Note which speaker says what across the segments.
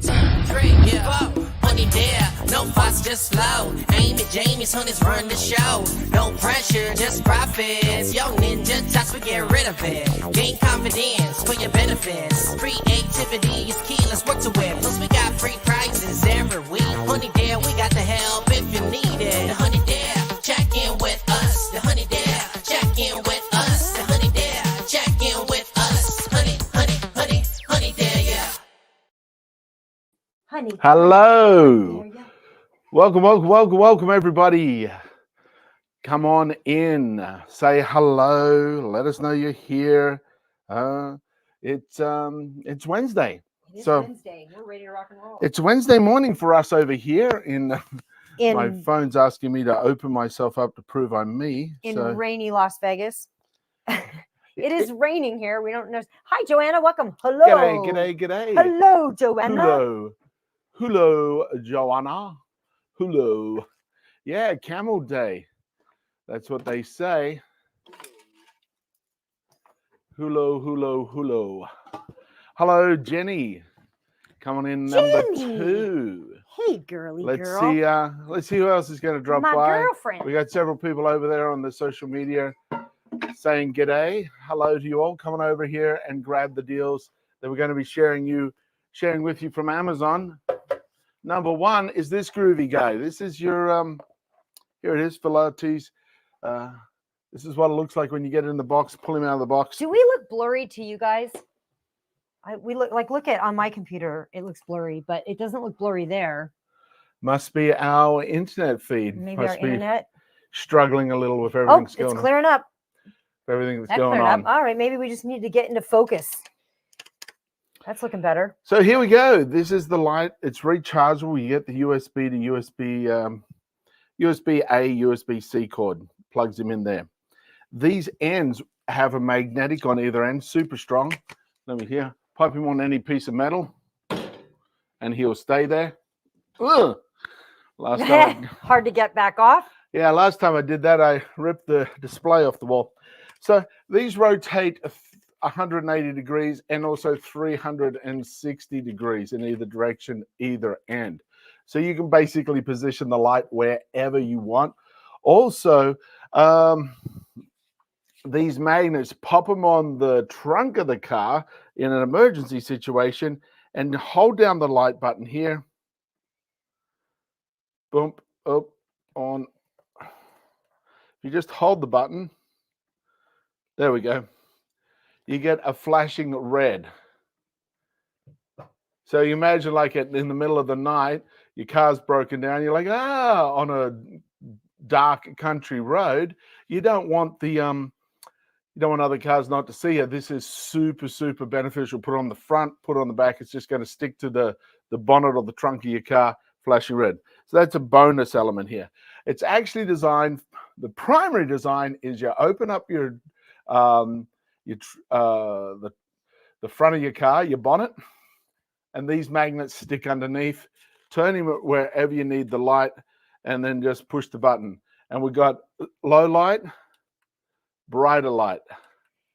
Speaker 1: 2, 3, yeah. 4, honey there, no fuss, just flow. Aim at Jamie's, honeys run the show. No pressure, just profits. Yo, ninja touch, we get rid of it. Gain confidence for your benefits. Creativity is key, let's work to it. Plus we got free prizes every week. Honey there, we got the help if you need it. The honey there, check in with us. The honey there, check in with us. The honey there, check in with us. Honey, honey, honey, honey there, yeah.
Speaker 2: Honey.
Speaker 3: Hello.
Speaker 2: There, yeah.
Speaker 3: Welcome, everybody. Come on in. Say hello. Let us know you're here. It's Wednesday.
Speaker 2: It is
Speaker 3: So-
Speaker 2: Wednesday. We're ready to rock and roll.
Speaker 3: It's Wednesday morning for us over here. My phone's asking me to open myself up to prove I'm me.
Speaker 2: In
Speaker 3: So
Speaker 2: rainy Las Vegas. It is raining here. We don't know. Hi, Joanna. Welcome. Hello.
Speaker 3: G'day.
Speaker 2: Hello, Joanna.
Speaker 3: Hello, Joanna. Hello. Yeah, Camel Day. That's what they say. Hello. Hello, Jenny. Coming in number
Speaker 2: Jenny.
Speaker 3: 2.
Speaker 2: Hey, girly
Speaker 3: Let's
Speaker 2: girl.
Speaker 3: see who else is going to drop
Speaker 2: My
Speaker 3: by.
Speaker 2: girlfriend.
Speaker 3: We got several people over there on the social media saying g'day. Hello to you all. Coming over here and grab the deals that we're going to be sharing with you from Amazon. Number 1 is this groovy guy. This is your here it is, Pilates. This is what it looks like when you get it in the box. Pull him out of the box.
Speaker 2: Do we look blurry to you guys? We look at on my computer. It looks blurry, but it doesn't look blurry there.
Speaker 3: Must be our internet feed.
Speaker 2: Maybe
Speaker 3: Must
Speaker 2: our
Speaker 3: be
Speaker 2: internet.
Speaker 3: struggling a little with
Speaker 2: Oh,
Speaker 3: everything
Speaker 2: it's
Speaker 3: going on.
Speaker 2: clearing up.
Speaker 3: Everything that's
Speaker 2: That
Speaker 3: going
Speaker 2: cleared
Speaker 3: on.
Speaker 2: up. All right, maybe we just need to get into focus. That's looking better.
Speaker 3: So here we go. This is the light. It's rechargeable. You get the USB to USB-A, USB-C cord. Plugs them in there. These ends have a magnetic on either end, super strong. Let me hear. Pipe him on any piece of metal, and he'll stay there. Ugh. Last time,
Speaker 2: Hard to get back off.
Speaker 3: last time I did that, I ripped the display off the wall. So these rotate 180 degrees and also 360 degrees in either direction, either end. So you can basically position the light wherever you want. Also, these magnets, pop them on the trunk of the car in an emergency situation and hold down the light button here. Boom, up, on. You just hold the button. There we go. You get a flashing red. So you imagine like in the middle of the night, your car's broken down. You're like, on a dark country road. You don't want you don't want other cars not to see you. This is super beneficial. Put it on the front, put it on the back. It's just going to stick to the bonnet or the trunk of your car, flashing red. So that's a bonus element here. It's actually designed, the primary design is you open up the front of your car, your bonnet, and these magnets stick underneath. Turn him wherever you need the light, and then just push the button. And we got low light, brighter light,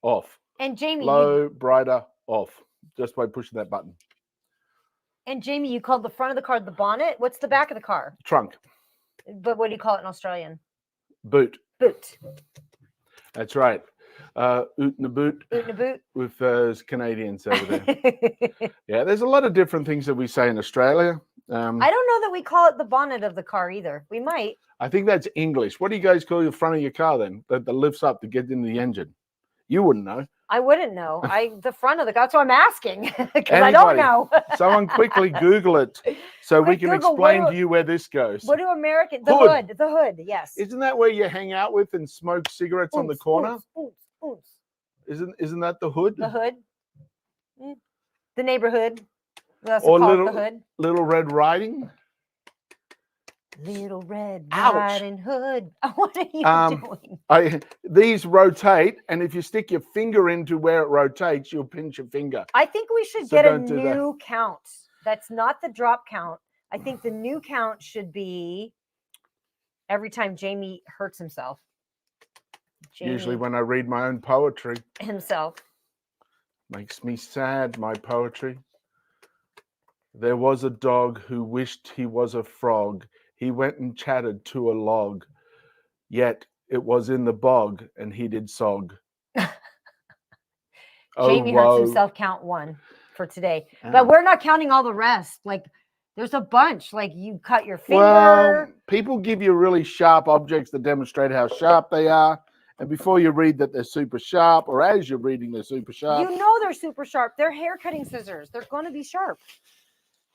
Speaker 3: off.
Speaker 2: And Jamie,
Speaker 3: Low, brighter, off. Just by pushing that button.
Speaker 2: you called the front of the car the bonnet. What's the back of the car?
Speaker 3: Trunk.
Speaker 2: But what do you call it in Australian?
Speaker 3: Boot.
Speaker 2: Boot.
Speaker 3: That's right. Oot in the boot.
Speaker 2: Boot in a boot.
Speaker 3: With those Canadians over there. Yeah, there's a lot of different things that we say in Australia.
Speaker 2: I don't know that we call it the bonnet of the car either. We might.
Speaker 3: I think that's English. What do you guys call the front of your car then? That lifts up to get into the engine. You wouldn't know.
Speaker 2: I wouldn't know. The front of the car. That's what I'm asking because I don't know.
Speaker 3: Someone quickly Google it so we can
Speaker 2: Google
Speaker 3: explain to you where this goes.
Speaker 2: What do American
Speaker 3: Hood.
Speaker 2: The hood? Yes.
Speaker 3: Isn't that where you hang out with and smoke cigarettes on the corner? Isn't that the hood?
Speaker 2: The hood. The neighborhood. We also
Speaker 3: Or
Speaker 2: call it the hood.
Speaker 3: Little Red Riding.
Speaker 2: Little Red
Speaker 3: Ouch.
Speaker 2: Riding Hood. What are you doing?
Speaker 3: These rotate, and if you stick your finger into where it rotates, you'll pinch your finger.
Speaker 2: I think we should get a new count. That's not the drop count. I think the new count should be every time Jamie hurts himself.
Speaker 3: Usually when I read my own poetry.
Speaker 2: Himself.
Speaker 3: Makes me sad, my poetry. There was a dog who wished he was a frog. He went and chatted to a log. Yet it was in the bog, and he did sog.
Speaker 2: Jamie hurts himself, count 1 for today. But we're not counting all the rest. Like, there's a bunch. Like, you cut your finger.
Speaker 3: Well, people give you really sharp objects to demonstrate how sharp they are. And before you read that they're super sharp, or as you're reading they're super sharp.
Speaker 2: You know they're super sharp. They're hair cutting scissors. They're going to be sharp.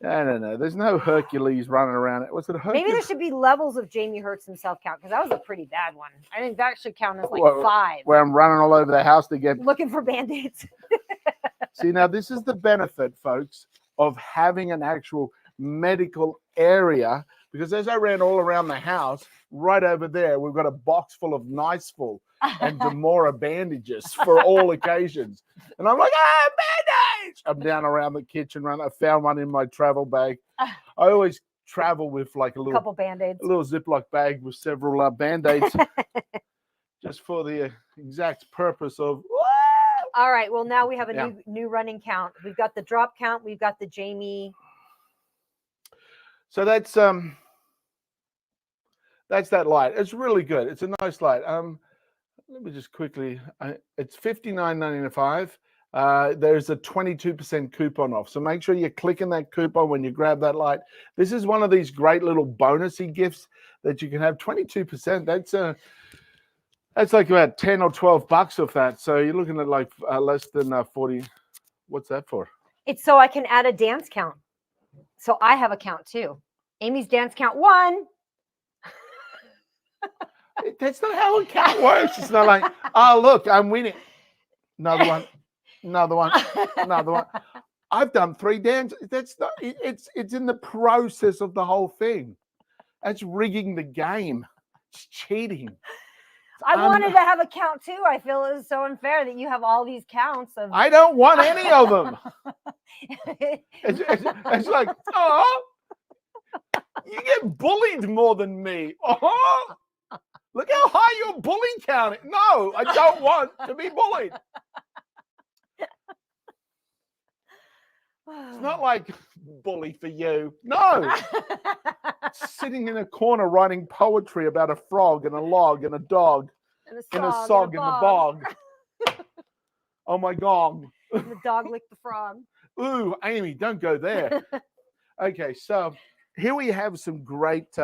Speaker 3: No. There's no Hercules running around. Was it Hercules?
Speaker 2: Maybe there should be levels of Jamie hurts himself count, because that was a pretty bad one. I think that should count as like 5.
Speaker 3: Where I'm running all over the house to get...
Speaker 2: Looking for Band-Aids.
Speaker 3: See, now this is the benefit, folks, of having an actual medical area, because as I ran all around the house, right over there, we've got a box full of Niceful and Demora bandages for all occasions. And I'm like, Band-Aids! I'm down around the kitchen run. I found one in my travel bag. I always travel with like a
Speaker 2: couple Band-Aids.
Speaker 3: A little Ziploc bag with several Band-Aids just for the exact purpose of...
Speaker 2: All right, well, now we have a new running count. We've got the drop count. We've got the Jamie.
Speaker 3: So that's that light. It's really good. It's a nice light. Let me just quickly. It's $59.95. There's a 22% coupon off. So make sure you're clicking that coupon when you grab that light. This is one of these great little bonusy gifts that you can have. 22%. That's like about 10 or 12 bucks of that. So you're looking at like less than 40. What's that for?
Speaker 2: It's so I can add a dance count. So I have a count too. Amy's dance count 1.
Speaker 3: That's not how a count works. It's not like, oh, look, I'm winning. Another one. I've done 3 dances. That's not, it's in the process of the whole thing. That's rigging the game. It's cheating.
Speaker 2: I wanted to have a count too. I feel it was so unfair that you have all these counts of.
Speaker 3: I don't want any of them. It's like, oh, you get bullied more than me. Oh, look how high your bully count is. No, I don't want to be bullied. It's not like bully for you. No. Sitting in a corner writing poetry about a frog and a log and a dog and a sog in the bog. Oh my God.
Speaker 2: And the dog licked the frog.
Speaker 3: Ooh, Amy, don't go there. Okay, so here we have some great,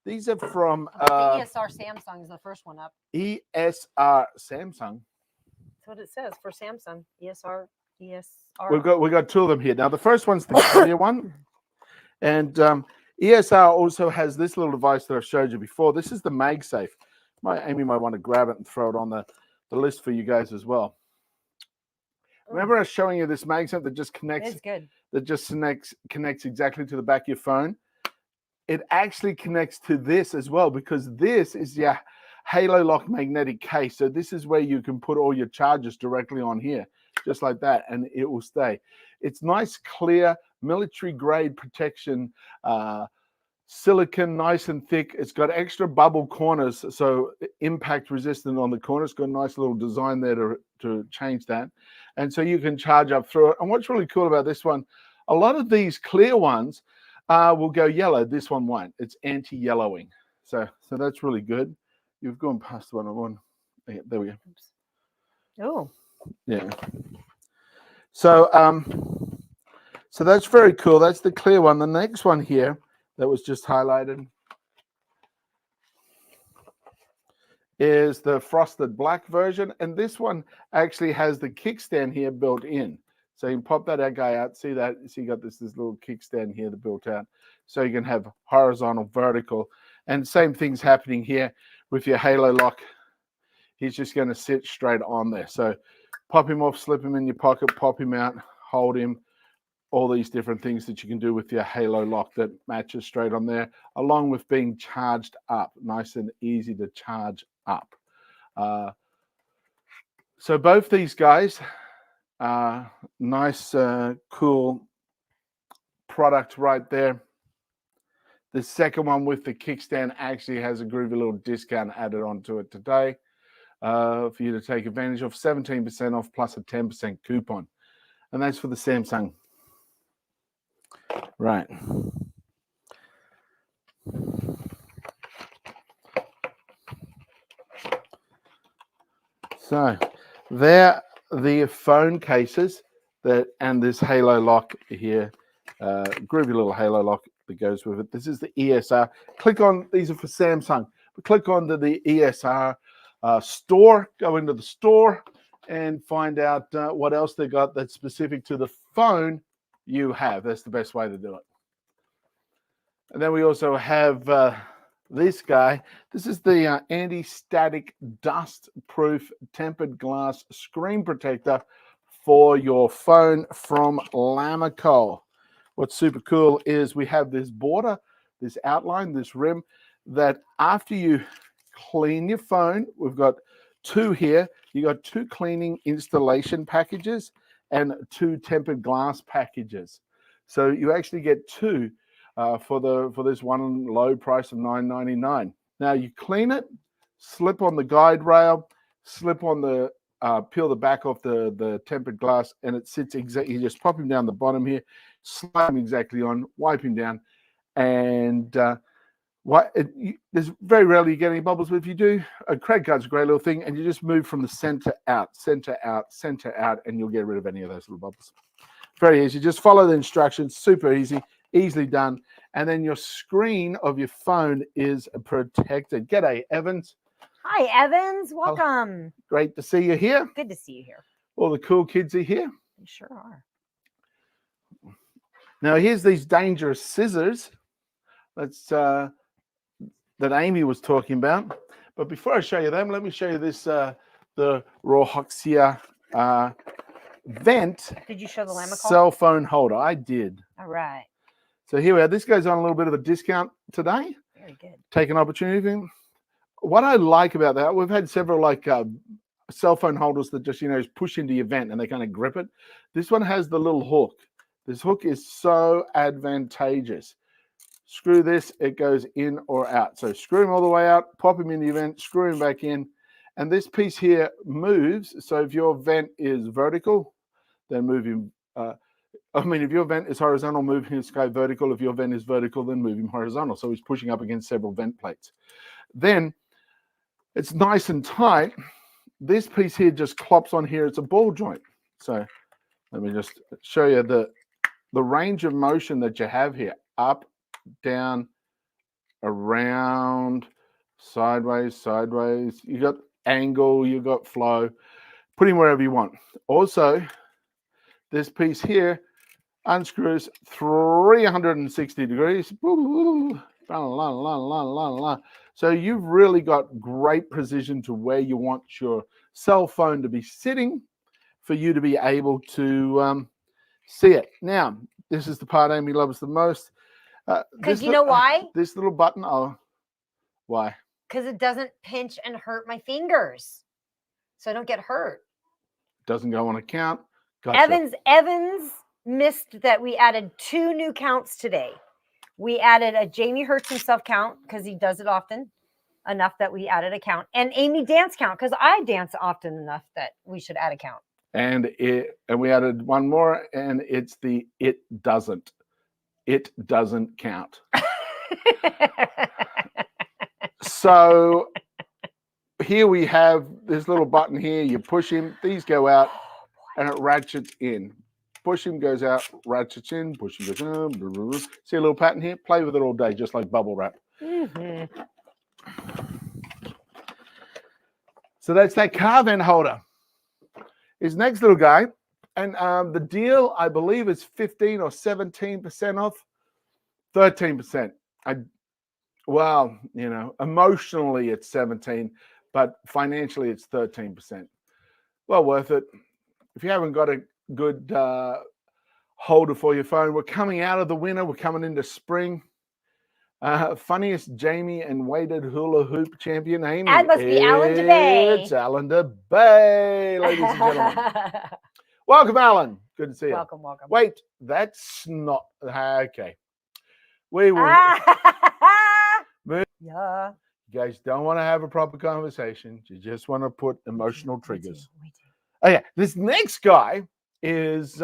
Speaker 3: these are from...
Speaker 2: the ESR Samsung is the first one up.
Speaker 3: ESR Samsung.
Speaker 2: That's what it says for Samsung. ESR.
Speaker 3: We got 2 of them here. Now, the first one's the clear one. And ESR also has this little device that I've showed you before. This is the MagSafe. Amy might want to grab it and throw it on the list for you guys as well. Remember I was showing you this MagSafe that just connects?
Speaker 2: It's good.
Speaker 3: That just connects exactly to the back of your phone. It actually connects to this as well, because this is your Halo Lock magnetic case. So this is where you can put all your chargers directly on here, just like that, and it will stay. It's nice, clear, military-grade protection, silicon, nice and thick. It's got extra bubble corners, so impact resistant on the corners. It's got a nice little design there to change that. And so you can charge up through it. And what's really cool about this one, a lot of these clear ones will go yellow. This one won't. It's anti-yellowing. So that's really good. You've gone past one. Yeah, there we go.
Speaker 2: Oh.
Speaker 3: Yeah. So so that's very cool. That's the clear one. The next one here that was just highlighted is the frosted black version, and this one actually has the kickstand here built in. So you can pop that guy out. See that? So you got this little kickstand here that built out, so you can have horizontal, vertical, and same thing's happening here with your Halo Lock. He's just going to sit straight on there. So pop him off, slip him in your pocket, pop him out, hold him. All these different things that you can do with your Halo Lock that matches straight on there, along with being charged up, nice and easy to charge up. So both these guys are nice, cool product right there. The second one with the kickstand actually has a groovy little discount added onto it today for you to take advantage of, 17% off plus a 10% coupon. And that's for the Samsung. Right. So there are the phone cases that and this halo lock here, groovy little halo lock that goes with it. This is the ESR. Click on, these are for Samsung, but click on the ESR store, go into the store and find out what else they got that's specific to the phone you have. That's the best way to do it. And then we also have this guy. This is the anti-static dust-proof tempered glass screen protector for your phone from Lamico. What's super cool is we have this border, this outline, this rim, that after you clean your phone, we've got two here. You got two cleaning installation packages and two tempered glass packages. So you actually get two for this one low price of $9.99. Now you clean it, slip on the guide rail, slip on the peel the back off the tempered glass, and it sits exactly. You just pop him down the bottom here, slide him exactly on, wipe him down, and there's very rarely you get any bubbles, but if you do, a credit card's a great little thing, and you just move from the center out, and you'll get rid of any of those little bubbles. Very easy. Just follow the instructions. Super easy, easily done. And then your screen of your phone is protected. G'day, Evans.
Speaker 2: Hi, Evans. Welcome.
Speaker 3: Great to see you here.
Speaker 2: Good to see you here.
Speaker 3: All the cool kids are here.
Speaker 2: You sure are.
Speaker 3: Now, here's these dangerous scissors. That Amy was talking about. But before I show you them, let me show you this, the Rohoxia vent.
Speaker 2: Did you show the Lamico?
Speaker 3: Cell phone holder. I did.
Speaker 2: All right.
Speaker 3: So here we are. This goes on a little bit of a discount today.
Speaker 2: Very good.
Speaker 3: Take an opportunity. What I like about that, we've had several like cell phone holders that just, push into your vent and they kind of grip it. This one has the little hook. This hook is so advantageous. Screw this, it goes in or out. So screw him all the way out, pop him in the vent, screw him back in. And this piece here moves. So if your vent is vertical, then move him. If your vent is horizontal, move his guy vertical. If your vent is vertical, then move him horizontal. So he's pushing up against several vent plates. Then it's nice and tight. This piece here just clops on here. It's a ball joint. So let me just show you the range of motion that you have here. Up, down, around, sideways. You got angle, you got flow. Put him wherever you want. Also, this piece here unscrews 360 degrees. So you've really got great precision to where you want your cell phone to be sitting for you to be able to see it. Now, this is the part Amy loves the most.
Speaker 2: Because you know why?
Speaker 3: This little button. Oh, why?
Speaker 2: Because it doesn't pinch and hurt my fingers. So I don't get hurt.
Speaker 3: Doesn't go on a count. Gotcha.
Speaker 2: Evans missed that we added 2 new counts today. We added a Jamie hurts himself count because he does it often enough that we added a count, and Amy dance count because I dance often enough that we should add a count.
Speaker 3: And we added one more, and it's the it doesn't count. So here we have this little button here. You push him, these go out, and it ratchets in. Push him, goes out, ratchets in, push him, goes in. See a little pattern here? Play with it all day, just like bubble wrap.
Speaker 2: Mm-hmm.
Speaker 3: So that's that car vent holder. His next little guy, and the deal, I believe, is 15 or 17% off, 13%. Emotionally it's 17, but financially it's 13%. Well worth it. If you haven't got a good holder for your phone, we're coming out of the winter, we're coming into spring. Funniest Jamie and weighted hula hoop champion, Amy.
Speaker 2: That must be Alan DeBay.
Speaker 3: It's Alan DeBay, ladies and gentlemen. Welcome, Alan. Good to see you.
Speaker 2: Welcome.
Speaker 3: Wait, that's not okay. We will.
Speaker 2: Yeah.
Speaker 3: You guys don't want to have a proper conversation. You just want to put emotional triggers.
Speaker 2: We do.
Speaker 3: Oh yeah, this next guy is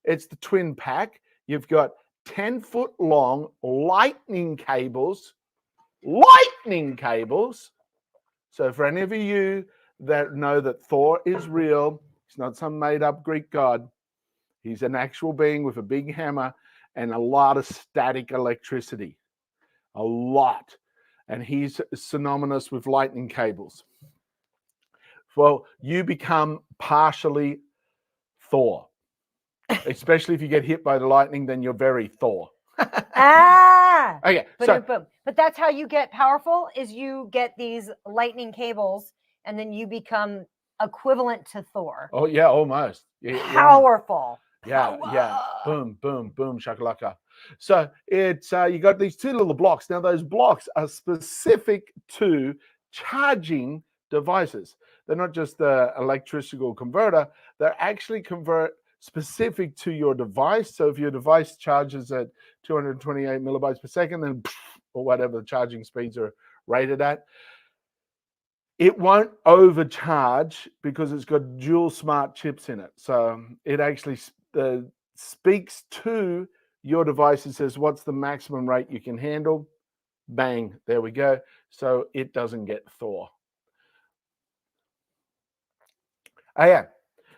Speaker 3: it's the twin pack. You've got 10-foot long lightning cables. Lightning cables. So for any of you that know that Thor is real, he's not some made-up Greek god. He's an actual being with a big hammer and a lot of static electricity. A lot. And he's synonymous with lightning cables. Well, you become partially Thor. Especially if you get hit by the lightning, then you're very Thor.
Speaker 2: Ah!
Speaker 3: Okay,
Speaker 2: Boom, boom. But that's how you get powerful, is you get these lightning cables, and then you become equivalent to Thor.
Speaker 3: Oh, yeah, almost. Yeah,
Speaker 2: Powerful.
Speaker 3: yeah, yeah. Boom, boom, boom, shakalaka. So it's you got these two little blocks. Now those blocks are specific to charging devices. They're not just the electrical converter. They're actually specific to your device. So if your device charges at 228 millibytes per second, then or whatever the charging speeds are rated at, it won't overcharge because it's got dual smart chips in it. So it actually speaks to your device and says, what's the maximum rate you can handle? Bang, there we go. So it doesn't get Thor. Oh, yeah.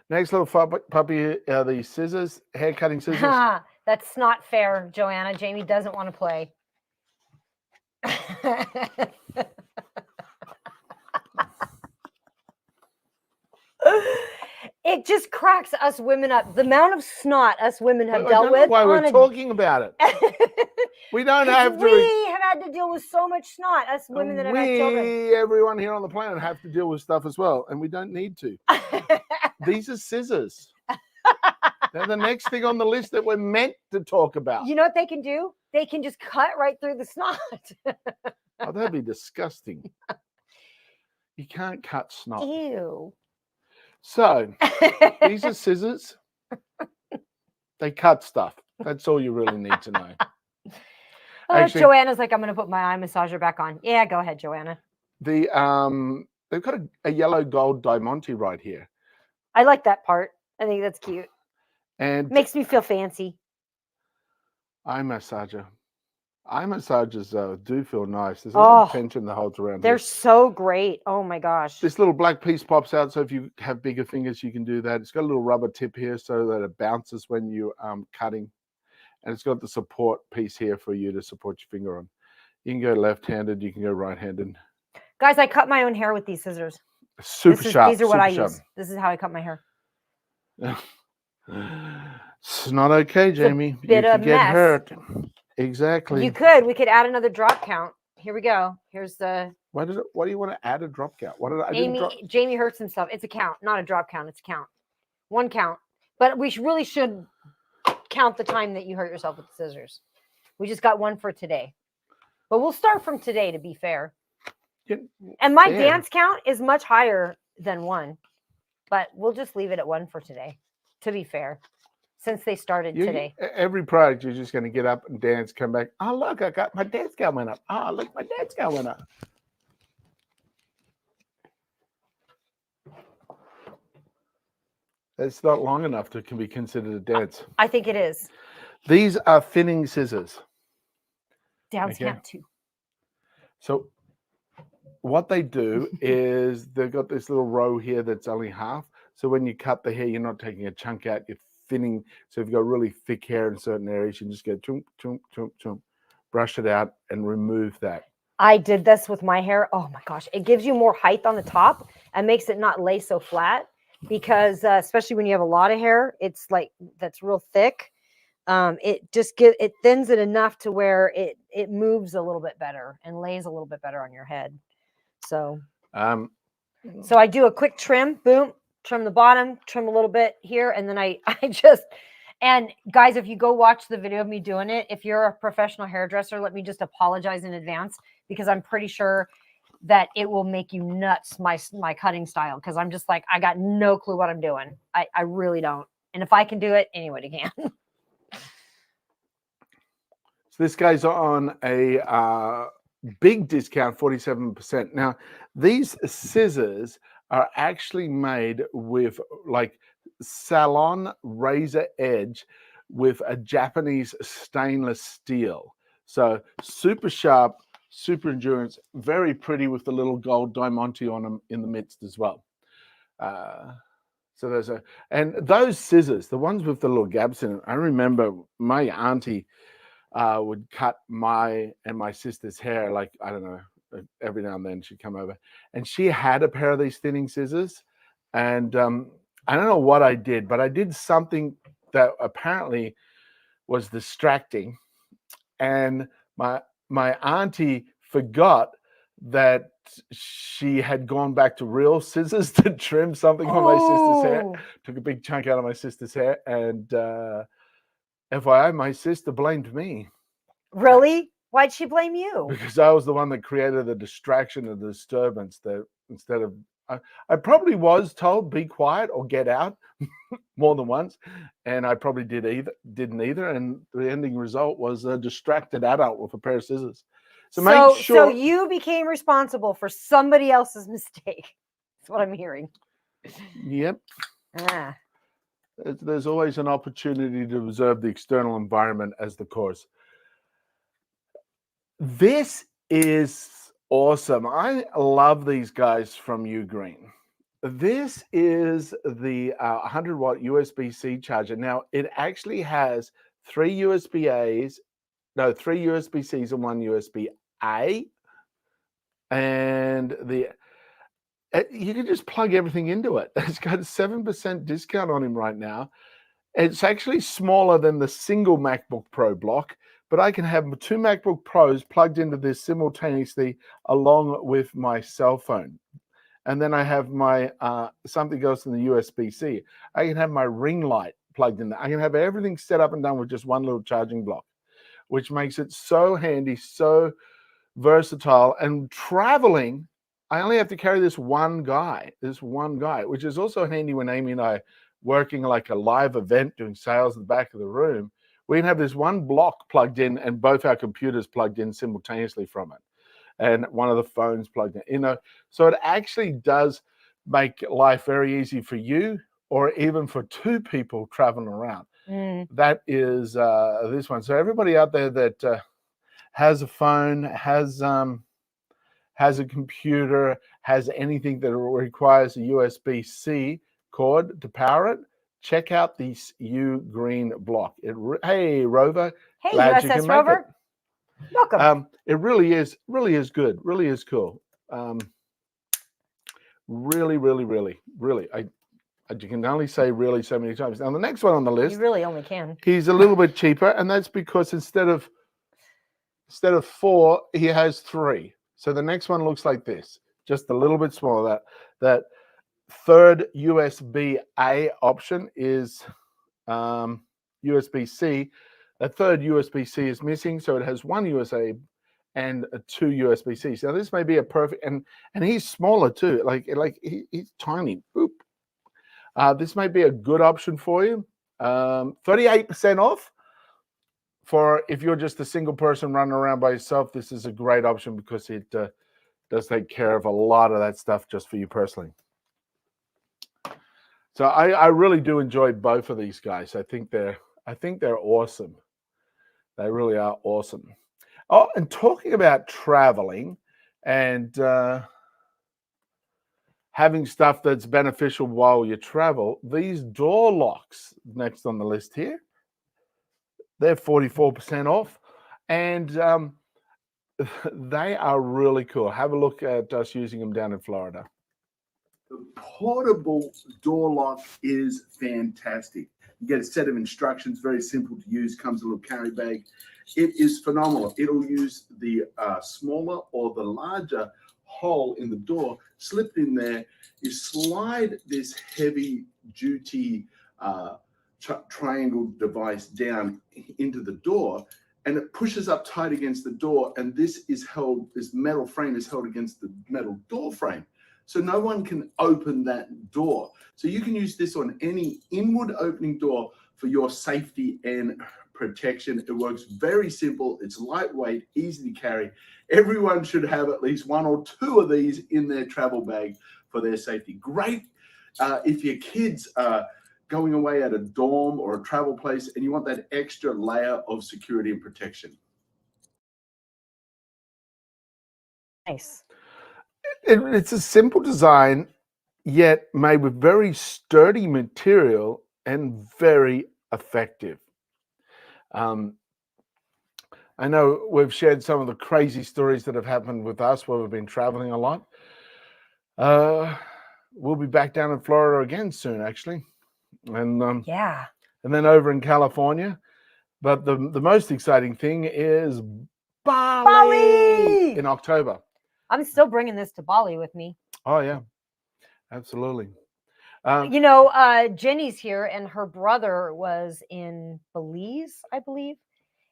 Speaker 3: Next little puppy are these scissors, hair cutting scissors.
Speaker 2: That's not fair, Joanna. Jamie doesn't want to play. It just cracks us women up. The amount of snot us women have dealt with.
Speaker 3: Why we're talking about it. We don't have to.
Speaker 2: We have had to deal with so much snot. Us women that have had children.
Speaker 3: Everyone here on the planet have to deal with stuff as well, and we don't need to. These are scissors. They're the next thing on the list that we're meant to talk about.
Speaker 2: You know what they can do? They can just cut right through the snot.
Speaker 3: Oh, that'd be disgusting. You can't cut snot.
Speaker 2: Ew.
Speaker 3: So, these are scissors. They cut stuff. That's all you really need to know.
Speaker 2: Actually, Joanna's like, I'm going to put my eye massager back on. Yeah, go ahead, Joanna.
Speaker 3: They've got a yellow gold diamante right here.
Speaker 2: I like that part. I think that's cute.
Speaker 3: And
Speaker 2: makes me feel fancy.
Speaker 3: Eye massager. Eye massagers do feel nice. There's a lot of tension that holds around.
Speaker 2: They're so great. Oh my gosh.
Speaker 3: This little black piece pops out, so if you have bigger fingers, you can do that. It's got a little rubber tip here so that it bounces when you're cutting. And it's got the support piece here for you to support your finger on. You can go left-handed, you can go right-handed.
Speaker 2: Guys, I cut my own hair with these scissors.
Speaker 3: Super sharp.
Speaker 2: These are what I use. This is how I cut my hair.
Speaker 3: It's not okay, Jamie. You could get hurt. Exactly.
Speaker 2: You could. We could add another drop count. Here we go. Here's the.
Speaker 3: What do you want to add a drop count? What did I?
Speaker 2: Jamie hurts himself. It's a count, not a drop count. It's a count. One count. But we really should count the time that you hurt yourself with the scissors. We just got one for today. But we'll start from today to be fair. And my dance count is much higher than one. But we'll just leave it at one for today, to be fair. Since they started today.
Speaker 3: Every product, you're just going to get up and dance, come back. Oh, look, I got my dance count went up. Oh, look, my dance count went up. It's not long enough to be considered a dance.
Speaker 2: I think it is.
Speaker 3: These are thinning scissors.
Speaker 2: Dance count too.
Speaker 3: So what they do is they've got this little row here that's only half. So when you cut the hair, you're not taking a chunk out, you're thinning. So if you've got really thick hair in certain areas, you can just go chunk, chunk, chunk, chunk, brush it out and remove that.
Speaker 2: I did this with my hair. Oh my gosh. It gives you more height on the top and makes it not lay so flat because especially when you have a lot of hair, it's like that's real thick. It thins it enough to where it moves a little bit better and lays a little bit better on your head. So I do a quick trim, boom, trim the bottom, trim a little bit here, and then I just, and guys, if you go watch the video of me doing it, if you're a professional hairdresser, let me just apologize in advance because I'm pretty sure that it will make you nuts, my cutting style, because I'm just like, I got no clue what I'm doing. I really don't. And if I can do it, anybody can.
Speaker 3: So this guy's on a big discount, 47%. Now, these scissors are actually made with like salon razor edge with a Japanese stainless steel. So super sharp, super endurance, very pretty with the little gold diamante on them in the midst as well. So there's and those scissors, the ones with the little gaps in it, I remember my auntie would cut my and my sister's hair, like, I don't know, every now and then she'd come over, and she had a pair of these thinning scissors, and I don't know what I did, but I did something that apparently was distracting, and my auntie forgot that she had gone back to real scissors to trim something on my sister's hair. Took a big chunk out of my sister's hair, and FYI, my sister blamed me.
Speaker 2: Really? Why'd she blame you?
Speaker 3: Because I was the one that created the distraction and the disturbance. That instead of, I probably was told be quiet or get out more than once, and I probably didn't either. And the ending result was a distracted adult with a pair of scissors. So make sure.
Speaker 2: So you became responsible for somebody else's mistake. That's what I'm hearing.
Speaker 3: Yep.
Speaker 2: Ah.
Speaker 3: There's always an opportunity to observe the external environment as the cause. This is awesome. I love these guys from Ugreen. This is the 100-watt USB-C charger. Now, it actually has three USB-Cs and one USB-A. And you can just plug everything into it. It's got a 7% discount on him right now. It's actually smaller than the single MacBook Pro block, but I can have two MacBook Pros plugged into this simultaneously along with my cell phone. And then I have my something else in the USB-C. I can have my ring light plugged in there. I can have everything set up and done with just one little charging block, which makes it so handy, so versatile. And traveling, I only have to carry this one guy, which is also handy when Amy and I working like a live event, doing sales in the back of the room. We can have this one block plugged in and both our computers plugged in simultaneously from it, and one of the phones plugged in. So it actually does make life very easy for you, or even for two people traveling around. That is this one. So everybody out there that has a phone, has a computer, has anything that requires a USB-C cord to power it, check out this Ugreen block. Hey, Rover.
Speaker 2: Hey, USS Rover. Welcome.
Speaker 3: It really is good. Really is cool. Really. You can only say really so many times. Now, the next one on the list.
Speaker 2: You really only can. He's
Speaker 3: a little bit cheaper, and that's because instead of 4, he has 3. So the next one looks like this, just a little bit smaller. That third USB-A option is USB-C. That third USB-C is missing, so it has one USB and 2 USB-Cs. Now this may be a perfect, and he's smaller too. He's tiny. Boop. This may be a good option for you. 38% off. For if you're just a single person running around by yourself, this is a great option because it does take care of a lot of that stuff just for you personally. So I really do enjoy both of these guys. I think they're awesome. They really are awesome. Oh, and talking about traveling and having stuff that's beneficial while you travel, these door locks next on the list here, they're 44% off, and they are really cool. Have a look at us using them down in Florida.
Speaker 4: The portable door lock is fantastic. You get a set of instructions, very simple to use, comes in a little carry bag. It is phenomenal. It'll use the smaller or the larger hole in the door, slip in there. You slide this heavy duty triangle device down into the door, and it pushes up tight against the door, and this metal frame is held against the metal door frame, so no one can open that door. So you can use this on any inward opening door for your safety and protection. It works very simple. It's lightweight, easy to carry. Everyone should have at least 1 or 2 of these in their travel bag for their safety. Great if your kids going away at a dorm or a travel place, and you want that extra layer of security and protection.
Speaker 2: Nice.
Speaker 3: It's a simple design, yet made with very sturdy material and very effective. I know we've shared some of the crazy stories that have happened with us where we've been traveling a lot. We'll be back down in Florida again soon, actually, and
Speaker 2: Yeah.
Speaker 3: and then over in California. But the most exciting thing is Bali in October.
Speaker 2: I'm still bringing this to Bali with me.
Speaker 3: Oh yeah, absolutely.
Speaker 2: Jenny's here, and her brother was in Belize, I believe,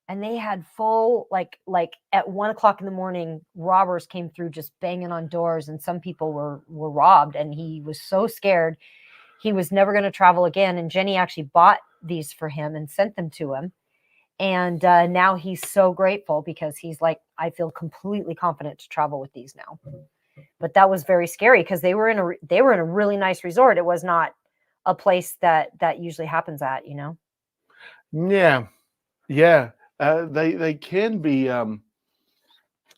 Speaker 2: and they had full like at 1 o'clock in the morning, robbers came through just banging on doors, and some people were robbed, and he was so scared he was never going to travel again. And Jenny actually bought these for him and sent them to him, and now he's so grateful because he's like, I feel completely confident to travel with these now. But that was very scary because they were in a really nice resort. It was not a place that usually happens at,
Speaker 3: Yeah. They can be.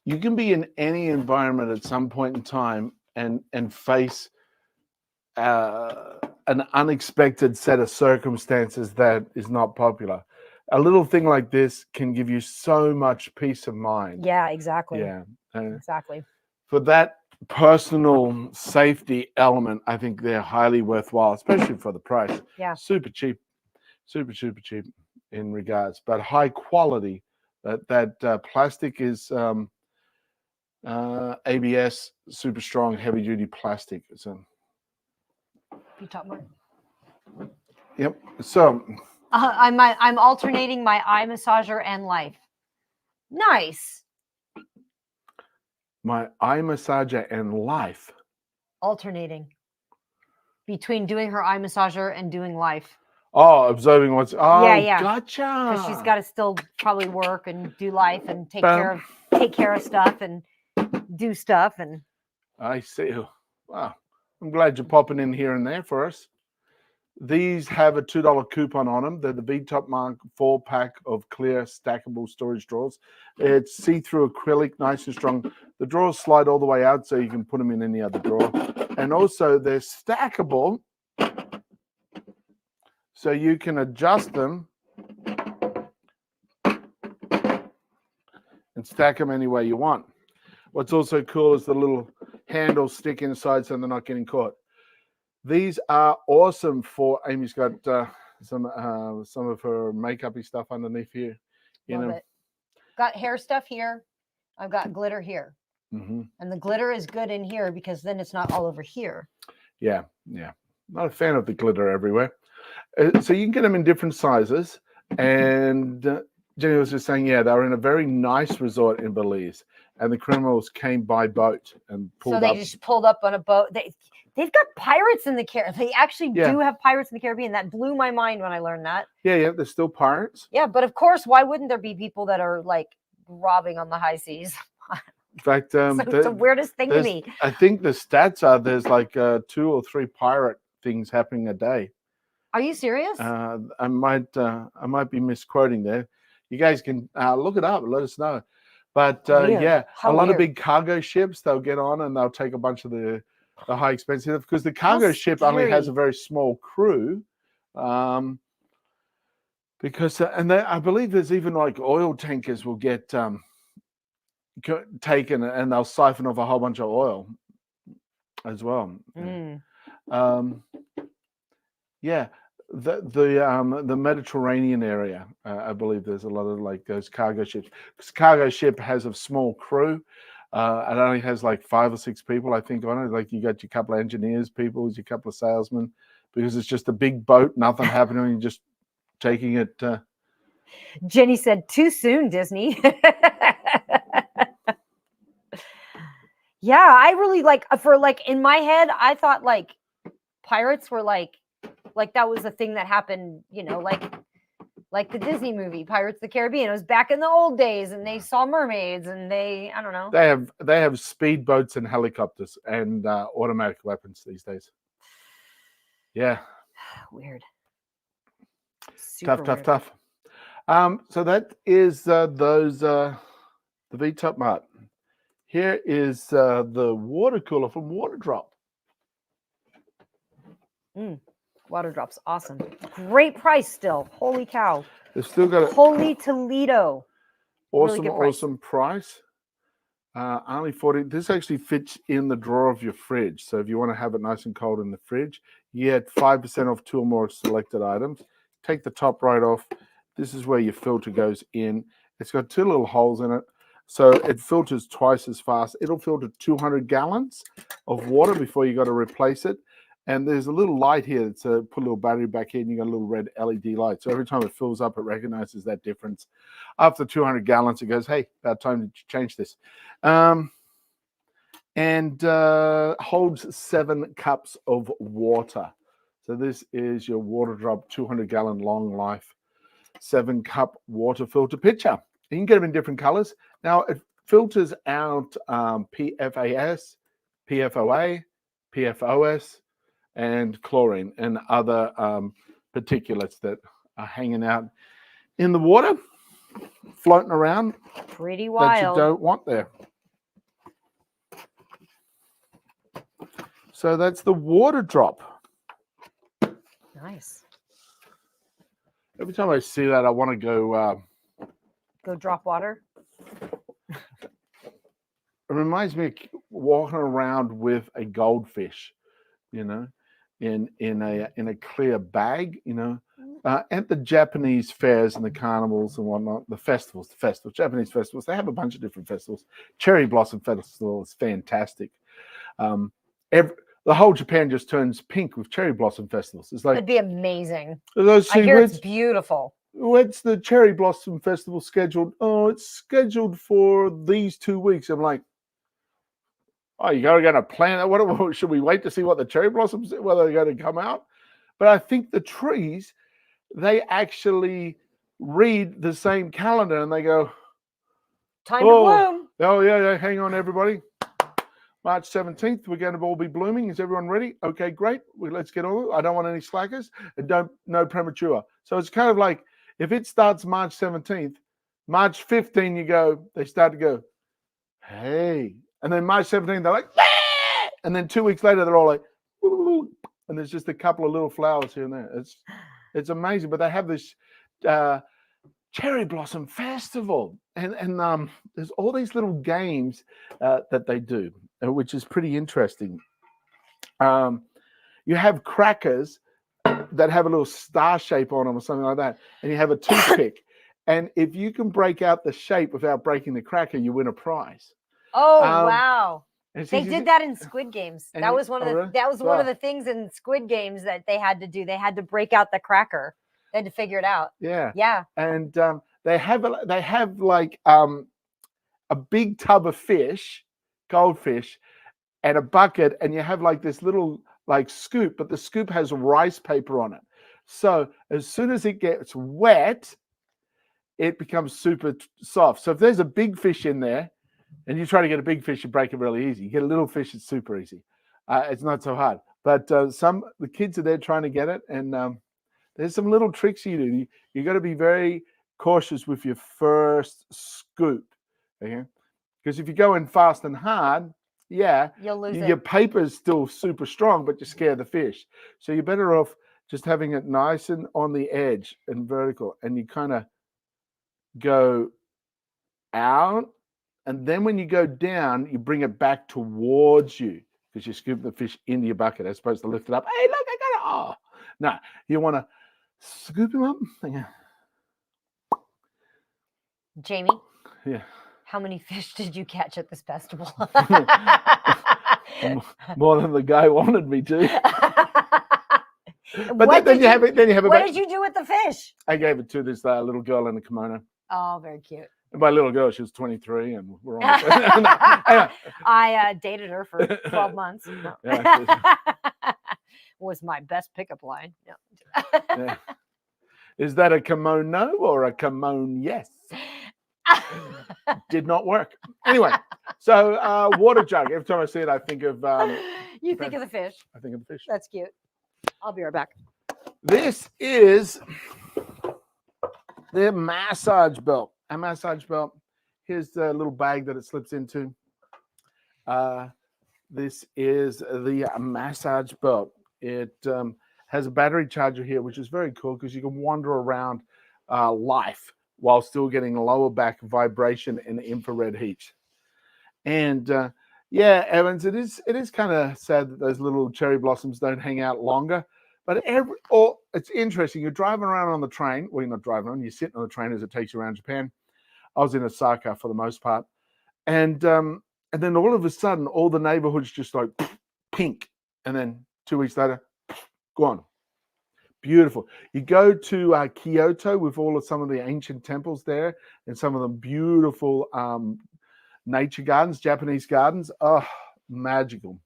Speaker 3: You can be in any environment at some point in time and face an unexpected set of circumstances that is not popular. A little thing like this can give you so much peace of mind.
Speaker 2: Yeah, exactly.
Speaker 3: Yeah.
Speaker 2: Exactly.
Speaker 3: For that personal safety element, I think they're highly worthwhile, especially for the price.
Speaker 2: Yeah.
Speaker 3: Super cheap in regards, but high quality. That plastic is ABS, super strong, heavy duty plastic. So,
Speaker 2: You talk more.
Speaker 3: yep. So
Speaker 2: I'm alternating my eye massager and life. Nice.
Speaker 3: my eye massager and life.
Speaker 2: Alternating between doing her eye massager and doing life.
Speaker 3: Oh, observing what's. Oh,
Speaker 2: Yeah.
Speaker 3: gotcha.
Speaker 2: Because she's got to still probably work and do life and take care of stuff and do stuff. And
Speaker 3: I see. Wow. I'm glad you're popping in here and there for us. These have a $2 coupon on them. They're the V-Top Mark 4-pack of clear stackable storage drawers. It's see-through acrylic, nice and strong. The drawers slide all the way out so you can put them in any other drawer. And also they're stackable, so you can adjust them and stack them any way you want. What's also cool is the little handles stick inside so they're not getting caught. These are awesome for Amy's got some of her makeup-y stuff underneath here.
Speaker 2: love it. Got hair stuff here. I've got glitter here.
Speaker 3: Mm-hmm.
Speaker 2: And the glitter is good in here because then it's not all over here.
Speaker 3: Yeah. Not a fan of the glitter everywhere. So you can get them in different sizes. And Jenny was just saying, they were in a very nice resort in Belize, and the criminals came by boat and pulled up.
Speaker 2: So they just pulled up on a boat. They've got pirates in the Caribbean. They actually do have pirates in the Caribbean. That blew my mind when I learned that. Yeah,
Speaker 3: they're still pirates.
Speaker 2: Yeah, but of course, why wouldn't there be people that are like robbing on the high seas?
Speaker 3: In fact,
Speaker 2: it's the weirdest thing to me.
Speaker 3: I think the stats are there's like 2 or 3 pirate things happening a day.
Speaker 2: Are you serious?
Speaker 3: I might be misquoting there. You guys can look it up and let us know. But a lot of big cargo ships, they'll get on and they'll take a bunch of the high expensive, because the cargo ship only has a very small crew. Because I believe there's even like oil tankers will get taken and they'll siphon off a whole bunch of oil as well. The Mediterranean area, I believe there's a lot of like those cargo ships. Because cargo ship has a small crew. It only has like 5 or 6 people, I think, on it. Like you got your couple of engineers, people, your couple of salesmen, because it's just a big boat, nothing happening, you're just taking it.
Speaker 2: Jenny said, "Too soon, Disney." Yeah, I really in my head, I thought like pirates were like that was a thing that happened, like the Disney movie Pirates of the Caribbean. It was back in the old days, and they saw mermaids, and I don't know.
Speaker 3: They have speedboats and helicopters and automatic weapons these days. Yeah.
Speaker 2: Weird. Super weird.
Speaker 3: Tough. So that is the V-Top Mart. Here is the water cooler from Water Drop.
Speaker 2: Water Drop's awesome. Great price still. Holy cow.
Speaker 3: They've still got it.
Speaker 2: Holy Toledo. Really
Speaker 3: Awesome,
Speaker 2: good price.
Speaker 3: awesome price. Only 40. This actually fits in the drawer of your fridge. So if you want to have it nice and cold in the fridge, you get 5% off 2 or more selected items. Take the top right off. This is where your filter goes in. It's got 2 little holes in it. So it filters twice as fast. It'll filter 200 gallons of water before you got to replace it. And there's a little light here that's put a little battery back in. You got a little red LED light. So every time it fills up, it recognizes that difference. After 200 gallons, it goes, hey, about time to change this. And holds 7 cups of water. So this is your Water Drop 200-gallon long life 7-cup water filter pitcher. You can get them in different colors. Now, it filters out PFAS, PFOA, PFOS, and chlorine and other particulates that are hanging out in the water, floating around.
Speaker 2: Pretty
Speaker 3: That
Speaker 2: wild.
Speaker 3: you don't want there. So that's the Water Drop.
Speaker 2: Nice.
Speaker 3: Every time I see that, I want to go.
Speaker 2: Go drop water.
Speaker 3: It reminds me of walking around with a goldfish, you know, in a clear bag, you know. At the Japanese fairs and the carnivals and whatnot, the Japanese festivals, they have a bunch of different festivals. Cherry Blossom Festival is fantastic. The whole Japan just turns pink with cherry blossom festivals. It's like,
Speaker 2: It'd be amazing.
Speaker 3: I
Speaker 2: hear it's beautiful.
Speaker 3: When's the cherry blossom festival scheduled? Oh, it's scheduled for these 2 weeks. I'm like, oh, you're going to plan that? What should we wait to see what the cherry blossoms, whether they're going to come out? But I think the trees, they actually read the same calendar and they go,
Speaker 2: Time to bloom.
Speaker 3: Oh, yeah, hang on, everybody. March 17th, we're going to all be blooming. Is everyone ready? Okay, great. Let's get on. I don't want any slackers and no premature. So it's kind of like if it starts March 17th, March 15th, they start to go, hey. And then March 17th, they're like, ah! And then 2 weeks later, they're all like, ooh. And there's just a couple of little flowers here and there. It's amazing. But they have this cherry blossom festival. And there's all these little games that they do, which is pretty interesting. You have crackers that have a little star shape on them or something like that, and you have a toothpick. And if you can break out the shape without breaking the cracker, you win a prize.
Speaker 2: Oh, wow.
Speaker 3: They
Speaker 2: did that in Squid Games.
Speaker 3: And
Speaker 2: That was one of the
Speaker 3: really?
Speaker 2: that was one of the things in Squid Games that they had to do. They had to break out the cracker. They had to figure it out.
Speaker 3: Yeah.
Speaker 2: Yeah.
Speaker 3: And they have like a big tub of fish, goldfish, and a bucket, and you have like this little like scoop, but the scoop has rice paper on it. So as soon as it gets wet, it becomes super soft. So if there's a big fish in there, and you try to get a big fish, you break it really easy. You get a little fish, it's super easy. It's not so hard. But the kids are there trying to get it, and there's some little tricks you do. You got to be very cautious with your first scoop, okay? Because if you go in fast and hard,
Speaker 2: You'll lose
Speaker 3: your
Speaker 2: it.
Speaker 3: paper is still super strong, but you scare the fish. So you're better off just having it nice and on the edge and vertical, and you kind of go out. And then when you go down, you bring it back towards you because you scoop the fish into your bucket as opposed to lift it up. Hey, look, I got it. Oh, no, you want to scoop him up.
Speaker 2: Jamie,
Speaker 3: Yeah.
Speaker 2: how many fish did you catch at this festival?
Speaker 3: More than the guy wanted me to. But
Speaker 2: What
Speaker 3: then you have it.
Speaker 2: What did you do with the fish?
Speaker 3: I gave it to this little girl in a kimono.
Speaker 2: Oh, very cute.
Speaker 3: And by little girl, she was 23, and we're on.
Speaker 2: I dated her for 12 months. No.
Speaker 3: Yeah,
Speaker 2: Was my best pickup line. No.
Speaker 3: yeah. Is that a kimono or a kimono? Yes. Did not work. Anyway, so water jug. Every time I see it, I think of.
Speaker 2: You think of the fish.
Speaker 3: I think of the fish.
Speaker 2: That's cute. I'll be right back.
Speaker 3: This is The massage belt. A massage belt. Here's the little bag that it slips into. This is the massage belt. It has a battery charger here, which is very cool because you can wander around life while still getting lower back vibration and infrared heat. And yeah, Evans, it is kind of sad that those little cherry blossoms don't hang out longer. But it's interesting. You're driving around on the train. Well, you're not driving around. You're sitting on the train as it takes you around Japan. I was in Osaka for the most part, and then all of a sudden, all the neighborhoods just like pink, and then 2 weeks later, gone. Beautiful. You go to Kyoto with some of the ancient temples there, and some of the beautiful nature gardens, Japanese gardens. Oh, magical.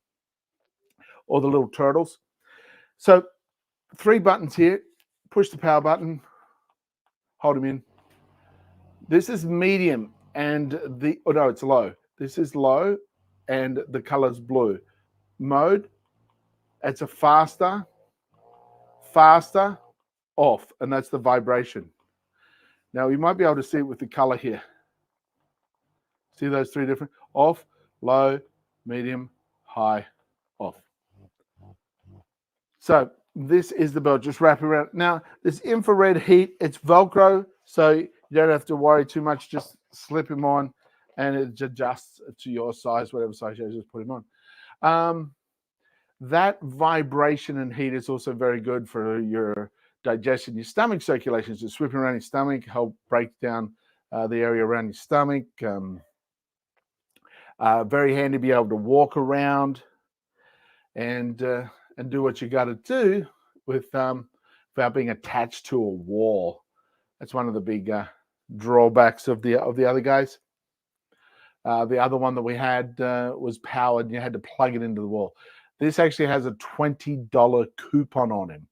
Speaker 3: All the little turtles. So 3 buttons here. Push the power button. Hold them in. This is medium, and no, it's low. This is low, and the color's blue. Mode, it's a faster, off, and that's the vibration. Now, you might be able to see it with the color here. See those 3 different? Off, low, medium, high, off. So this is the belt. Just wrap it around. Now, this infrared heat, it's Velcro, so you don't have to worry too much. Just slip him on, and it adjusts to your size, whatever size you just put him on. That vibration and heat is also very good for your digestion, your stomach circulation. So sweeping around your stomach, help break down the area around your stomach. Very handy to be able to walk around and do what you got to do without being attached to a wall. That's one of the big drawbacks of the other guys. The other one that we had was powered, and you had to plug it into the wall. This actually has a $20 coupon on him.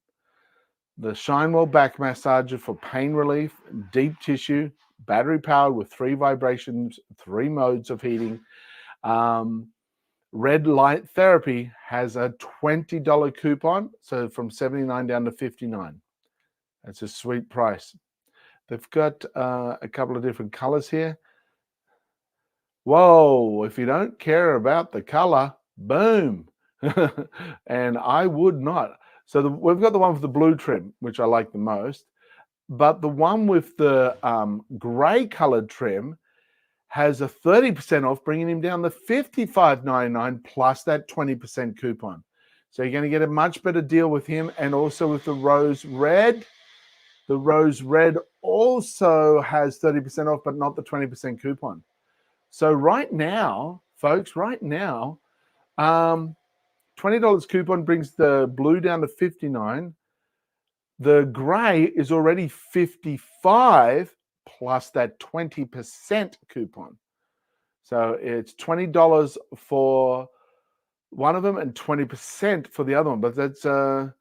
Speaker 3: The Shinewell back massager for pain relief, deep tissue, battery powered with 3 vibrations, 3 modes of heating. Red light therapy has a $20 coupon, so from $79 down to $59. That's a sweet price. They've got a couple of different colors here. Whoa, if you don't care about the color, boom. And I would not. So we've got the one with the blue trim, which I like the most. But the one with the gray colored trim has a 30% off, bringing him down to $55.99 plus that 20% coupon. So you're going to get a much better deal with him, and also with the rose red. The rose red also has 30% off, but not the 20% coupon. So right now, folks, $20 coupon brings the blue down to $59. The gray is already $55 plus that 20% coupon. So it's $20 for one of them and 20% for the other one. But that's going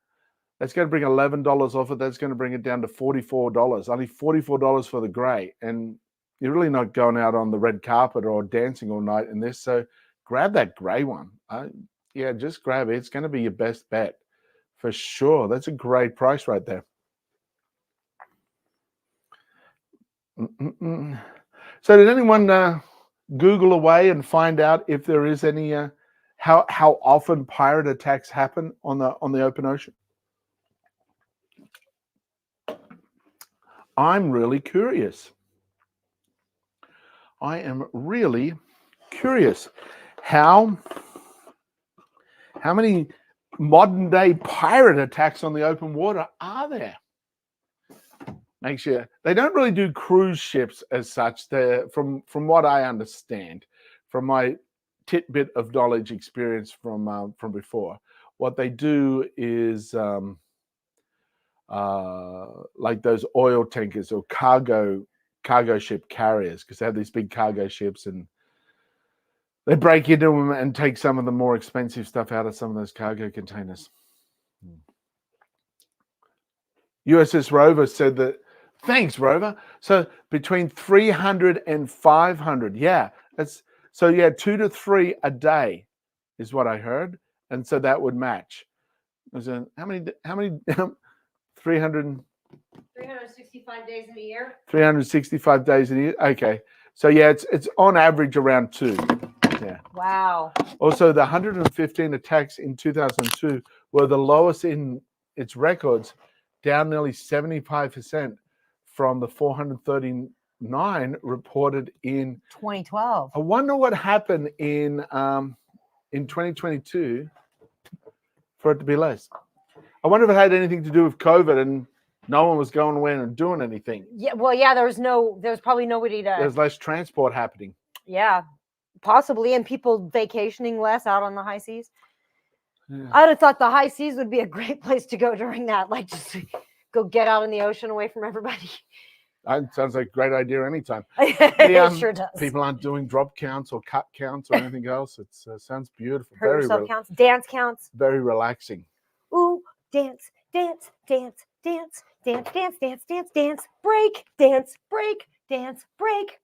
Speaker 3: to bring $11 off it. That's going to bring it down to $44. Only $44 for the gray. And you're really not going out on the red carpet or dancing all night in this. So grab that gray one. Yeah, just grab it. It's going to be your best bet for sure. That's a great price right there. So did anyone Google away and find out if there is any how often pirate attacks happen on the open ocean? I'm really curious. I am really curious. How many modern day pirate attacks on the open water are there? Make sure they don't really do cruise ships as such. They're, from what I understand, from my tidbit of knowledge experience from before, what they do is like those oil tankers or cargo ship carriers, because they have these big cargo ships and they break into them and take some of the more expensive stuff out of some of those cargo containers. USS Rover said that, thanks, Rover. So between 300 and 500. Yeah, that's so. Yeah, 2 to 3 a day is what I heard, and so that would match. How many? 300.
Speaker 2: 365 days in a year.
Speaker 3: 365 days in a year. Okay. So yeah, it's on average around 2. Yeah.
Speaker 2: Wow.
Speaker 3: Also, the 115 attacks in 2002 were the lowest in its records, down nearly 75% from the 439 reported in
Speaker 2: 2012.
Speaker 3: I wonder what happened in 2022 for it to be less. I wonder if it had anything to do with COVID and no one was going away and doing anything.
Speaker 2: Yeah. Well, yeah. There was probably nobody to.
Speaker 3: There's less transport happening.
Speaker 2: Yeah, possibly, and people vacationing less out on the high seas.
Speaker 3: Yeah.
Speaker 2: I'd have thought the high seas would be a great place to go during that. Like, just go get out in the ocean away from everybody.
Speaker 3: That sounds like a great idea anytime.
Speaker 2: It sure does.
Speaker 3: People aren't doing drop counts or cut counts or anything else. It sounds beautiful.
Speaker 2: Hurt yourself counts. Dance counts.
Speaker 3: Very relaxing.
Speaker 2: Ooh, dance, dance, dance, dance, dance, dance, dance, dance, dance, break, dance, break, dance, break.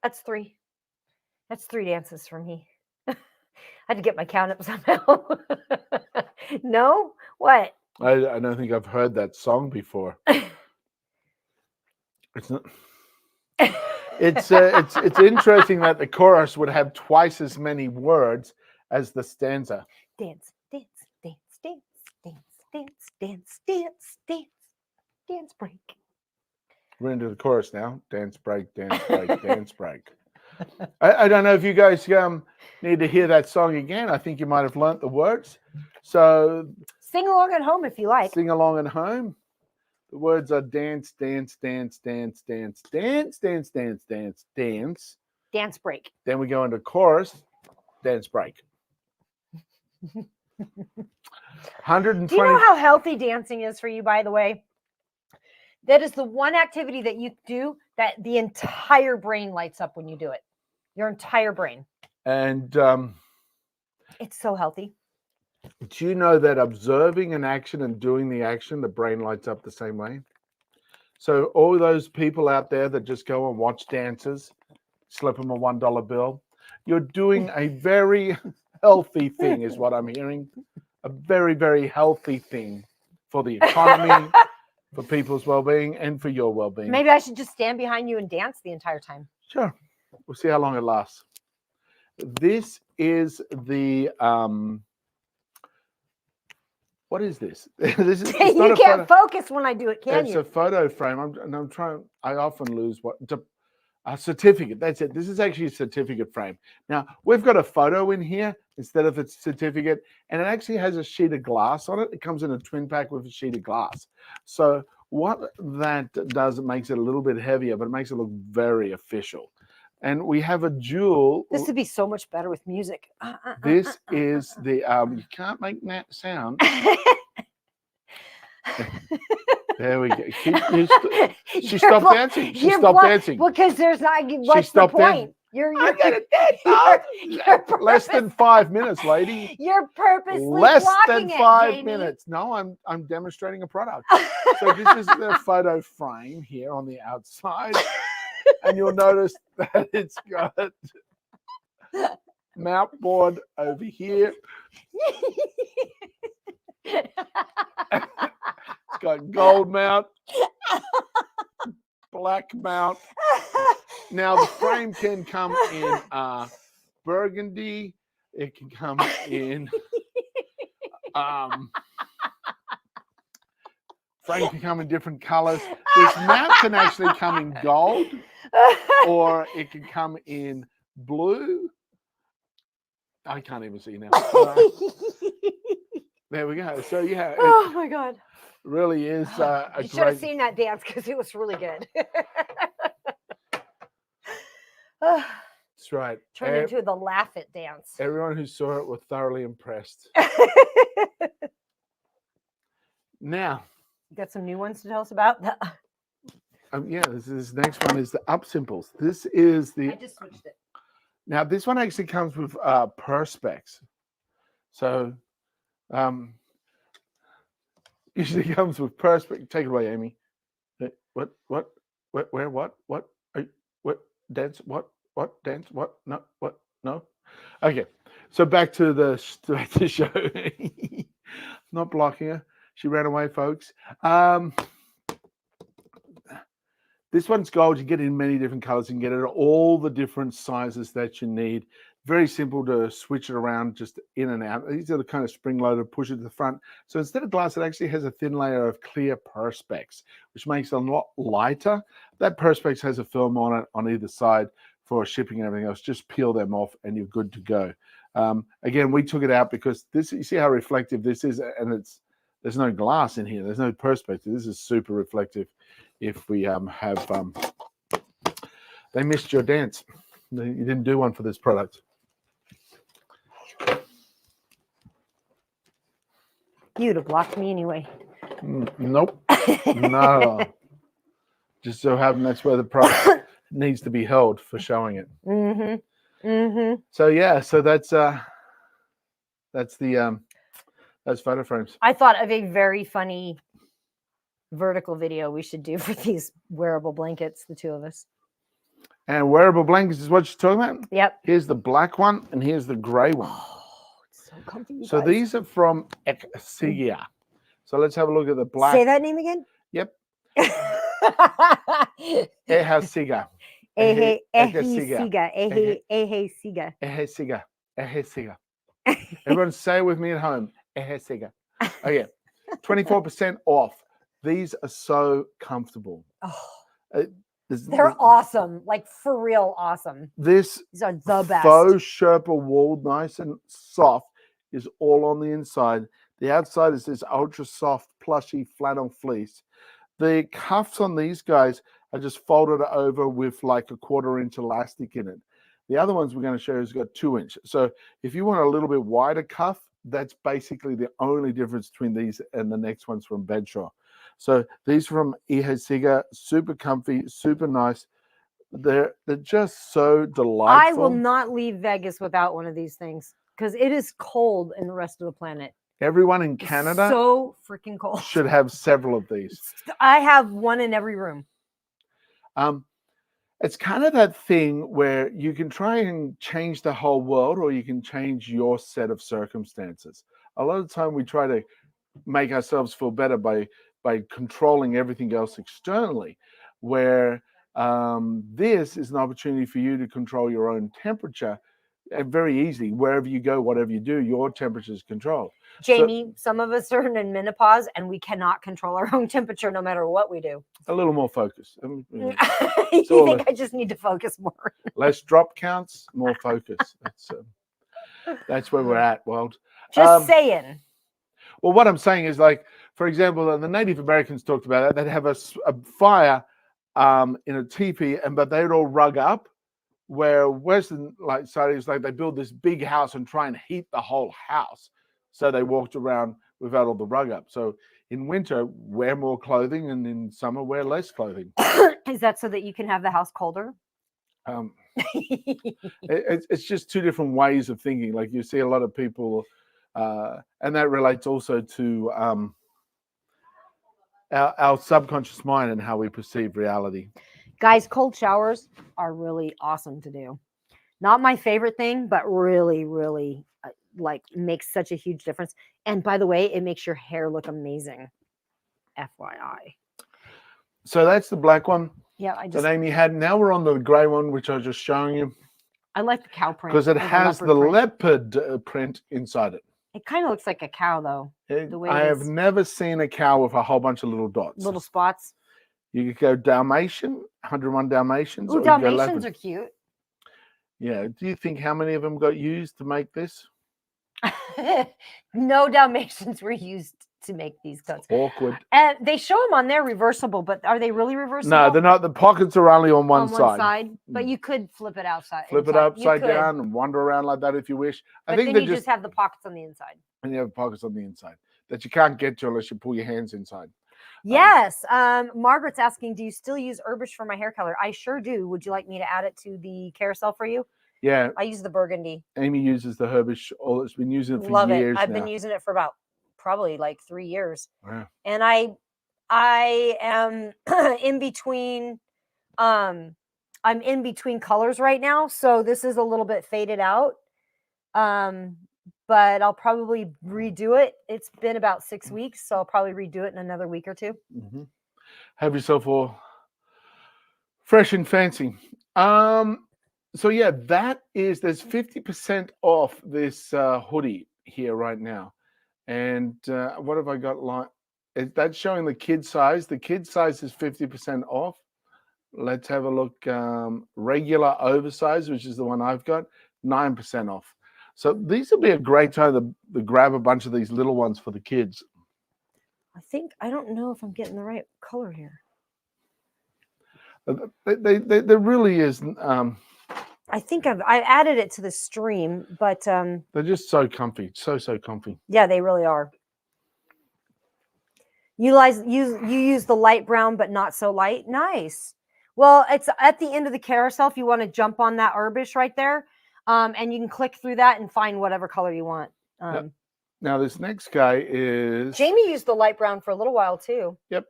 Speaker 2: That's 3. That's 3 dances for me. I had to get my count up somehow. No? What?
Speaker 3: I don't think I've heard that song before. It's not. It's interesting that the chorus would have twice as many words as the stanza.
Speaker 2: Dance, dance, dance, dance, dance, dance, dance, dance, dance, dance, break.
Speaker 3: We're into the chorus now. Dance break, dance break, dance break. I don't know if you guys need to hear that song again. I think you might have learnt the words. So
Speaker 2: Sing along at home if you like.
Speaker 3: sing along at home. The words are dance, dance, dance, dance, dance, dance, dance, dance, dance, dance.
Speaker 2: Dance break.
Speaker 3: Then we go into chorus, dance break. 120.
Speaker 2: Do you know how healthy dancing is for you, by the way? That is the one activity that you do that the entire brain lights up when you do it. Your entire brain.
Speaker 3: And
Speaker 2: It's so healthy.
Speaker 3: do you know that observing an action and doing the action, the brain lights up the same way? So all those people out there that just go and watch dancers, slip them a $1 bill, you're doing a very healthy thing is what I'm hearing. A very, very healthy thing for the economy, for people's well-being, and for your well-being.
Speaker 2: Maybe I should just stand behind you and dance the entire time.
Speaker 3: Sure. We'll see how long it lasts. This is the what is this? This is it's not
Speaker 2: You
Speaker 3: a
Speaker 2: can't
Speaker 3: photo,
Speaker 2: focus when I do it, can
Speaker 3: it's
Speaker 2: you?
Speaker 3: a photo frame. I'm trying. I often lose a certificate. That's it. This is actually a certificate frame. Now we've got a photo in here instead of a certificate, and it actually has a sheet of glass on it. It comes in a twin pack with a sheet of glass. So what that does, it makes it a little bit heavier, but it makes it look very official. And we have a jewel.
Speaker 2: This would be so much better with music.
Speaker 3: This is the you can't make that sound. There we go. She stopped dancing. She stopped dancing.
Speaker 2: Because there's not. What's the
Speaker 3: stopped
Speaker 2: point?
Speaker 3: dancing.
Speaker 2: You're
Speaker 3: I got it. Less than 5 minutes, lady.
Speaker 2: You're purposely
Speaker 3: Less
Speaker 2: blocking
Speaker 3: than
Speaker 2: it,
Speaker 3: 5
Speaker 2: Jamie.
Speaker 3: minutes. No, I'm demonstrating a product. So this is the photo frame here on the outside, and you'll notice that it's got mount board over here. It's got gold mount, black mount. Now the frame can come in burgundy. It can come in frame can come in different colors. This mount can actually come in gold, or it can come in blue. I can't even see now. There we go. So yeah,
Speaker 2: Oh my God.
Speaker 3: really is a
Speaker 2: You should have
Speaker 3: great.
Speaker 2: seen that dance because it was really good. Oh,
Speaker 3: That's right.
Speaker 2: turned into the laugh it dance.
Speaker 3: Everyone who saw it were thoroughly impressed. Now,
Speaker 2: Got some new ones to tell us about?
Speaker 3: yeah, this next one is the up simples. This is the
Speaker 2: I just switched it.
Speaker 3: now this one actually comes with perspex. So usually comes with perspex. Take it away, Amy. What where what dance what dance what no. Okay, so back to the show. Not blocking her. She ran away, folks. This one's gold. You get it in many different colors. You can get it at all the different sizes that you need. Very simple to switch it around just in and out. These are the kind of spring loaded, push it to the front. So instead of glass, it actually has a thin layer of clear perspex, which makes it a lot lighter. That perspex has a film on it on either side for shipping and everything else. Just peel them off and you're good to go. Again, we took it out because this, you see how reflective this is, and there's no glass in here. There's no perspex. This is super reflective. If we they missed your dance. You didn't do one for this product.
Speaker 2: You'd have blocked me anyway.
Speaker 3: Nope. No. Just so happened that's where the product needs to be held for showing it.
Speaker 2: Mm-hmm. Mm-hmm.
Speaker 3: So yeah, so that's photo frames.
Speaker 2: I thought of a very funny vertical video we should do for these wearable blankets, the two of us.
Speaker 3: And wearable blankets is what you're talking about?
Speaker 2: Yep.
Speaker 3: Here's the black one and here's the gray one.
Speaker 2: Oh, it's so comfy. You
Speaker 3: So
Speaker 2: guys.
Speaker 3: these are from Exigia. So let's have a look at the black.
Speaker 2: Say that name again.
Speaker 3: Yep. Ehesiga. Ehesiga. Everyone say it with me at home. Ehesiga. Okay. 24% off. These are so comfortable.
Speaker 2: Oh, they're awesome. Like for real awesome.
Speaker 3: These
Speaker 2: are the best.
Speaker 3: Faux Sherpa wool, nice and soft, is all on the inside. The outside is this ultra soft, plushy flannel fleece. The cuffs on these guys are just folded over with like a 1/4 inch elastic in it. The other ones we're going to show you has got 2 inch. So if you want a little bit wider cuff, that's basically the only difference between these and the next ones from Bedshaw. So these from Ehesiga, super comfy, super nice. They're just so delightful.
Speaker 2: I will not leave Vegas without one of these things because it is cold in the rest of the planet.
Speaker 3: Everyone in Canada
Speaker 2: so freaking cold
Speaker 3: should have several of these.
Speaker 2: I have one in every room.
Speaker 3: It's kind of that thing where you can try and change the whole world or you can change your set of circumstances. A lot of the time we try to make ourselves feel better by controlling everything else externally, where this is an opportunity for you to control your own temperature very easily. Wherever you go, whatever you do, your temperature is controlled.
Speaker 2: Jamie, some of us are in menopause and we cannot control our own temperature no matter what we do.
Speaker 3: A little more focus.
Speaker 2: You think I just need to focus more?
Speaker 3: Less drop counts, more focus. That's where we're at, world.
Speaker 2: Just saying.
Speaker 3: Well, what I'm saying is, like, for example, the Native Americans talked about that. They'd have a fire in a teepee, but they'd all rug up. Where Western side is like they build this big house and try and heat the whole house. So they walked around without all the rug up. So in winter, wear more clothing, and in summer, wear less clothing.
Speaker 2: Is that so that you can have the house colder?
Speaker 3: It's just two different ways of thinking. Like you see a lot of people, and that relates also to our subconscious mind and how we perceive reality.
Speaker 2: Guys, cold showers are really awesome to do. Not my favorite thing, but really, really like makes such a huge difference. And by the way, it makes your hair look amazing. FYI.
Speaker 3: So that's the black one.
Speaker 2: Yeah,
Speaker 3: that Amy had. Now we're on the gray one, which I was just showing you.
Speaker 2: I like the cow print.
Speaker 3: Because it has the leopard print inside it.
Speaker 2: It kind of looks like a cow, though.
Speaker 3: I have never seen a cow with a whole bunch of little dots.
Speaker 2: Little spots.
Speaker 3: You could go Dalmatian, 101 Dalmatians.
Speaker 2: Ooh, Dalmatians are cute.
Speaker 3: Yeah. Do you think how many of them got used to make this?
Speaker 2: No Dalmatians were used to make these coats.
Speaker 3: Awkward.
Speaker 2: And they show them on there reversible, but are they really reversible?
Speaker 3: No, they're not. The pockets are only on one side.
Speaker 2: But you could flip it outside.
Speaker 3: Flip it upside down and wander around like that if you wish.
Speaker 2: But then you just have the pockets on the inside.
Speaker 3: And you have pockets on the inside that you can't get to unless you pull your hands inside.
Speaker 2: Yes. Margaret's asking, do you still use Herbish for my hair color? I sure do. Would you like me to add it to the carousel for you?
Speaker 3: Yeah.
Speaker 2: I use the burgundy.
Speaker 3: Amy uses the Herbish. It's been using it for
Speaker 2: Love
Speaker 3: years.
Speaker 2: I've been using it for about probably like 3 years.
Speaker 3: Wow.
Speaker 2: And I am in between I'm in between colors right now, so this is a little bit faded out. But I'll probably redo it. It's been about 6 weeks, so I'll probably redo it in another week or two.
Speaker 3: Mm-hmm. Have yourself Fresh and fancy. So yeah, there's 50% off this hoodie here right now. And what have I got like? That's showing the kid size. The kid size is 50% off. Let's have a look. Regular oversize, which is the one I've got, 9% off. So these will be a great time to grab a bunch of these little ones for the kids.
Speaker 2: I don't know if I'm getting the right color here.
Speaker 3: There really is.
Speaker 2: I think I added it to the stream, but
Speaker 3: They're just so comfy, so comfy.
Speaker 2: yeah, they really are. You use the light brown, but not so light. Nice. Well, it's at the end of the carousel. If you want to jump on that herbish right there, and you can click through that and find whatever color you want.
Speaker 3: Yep. Now this next guy is
Speaker 2: Jamie used the light brown for a little while too.
Speaker 3: Yep.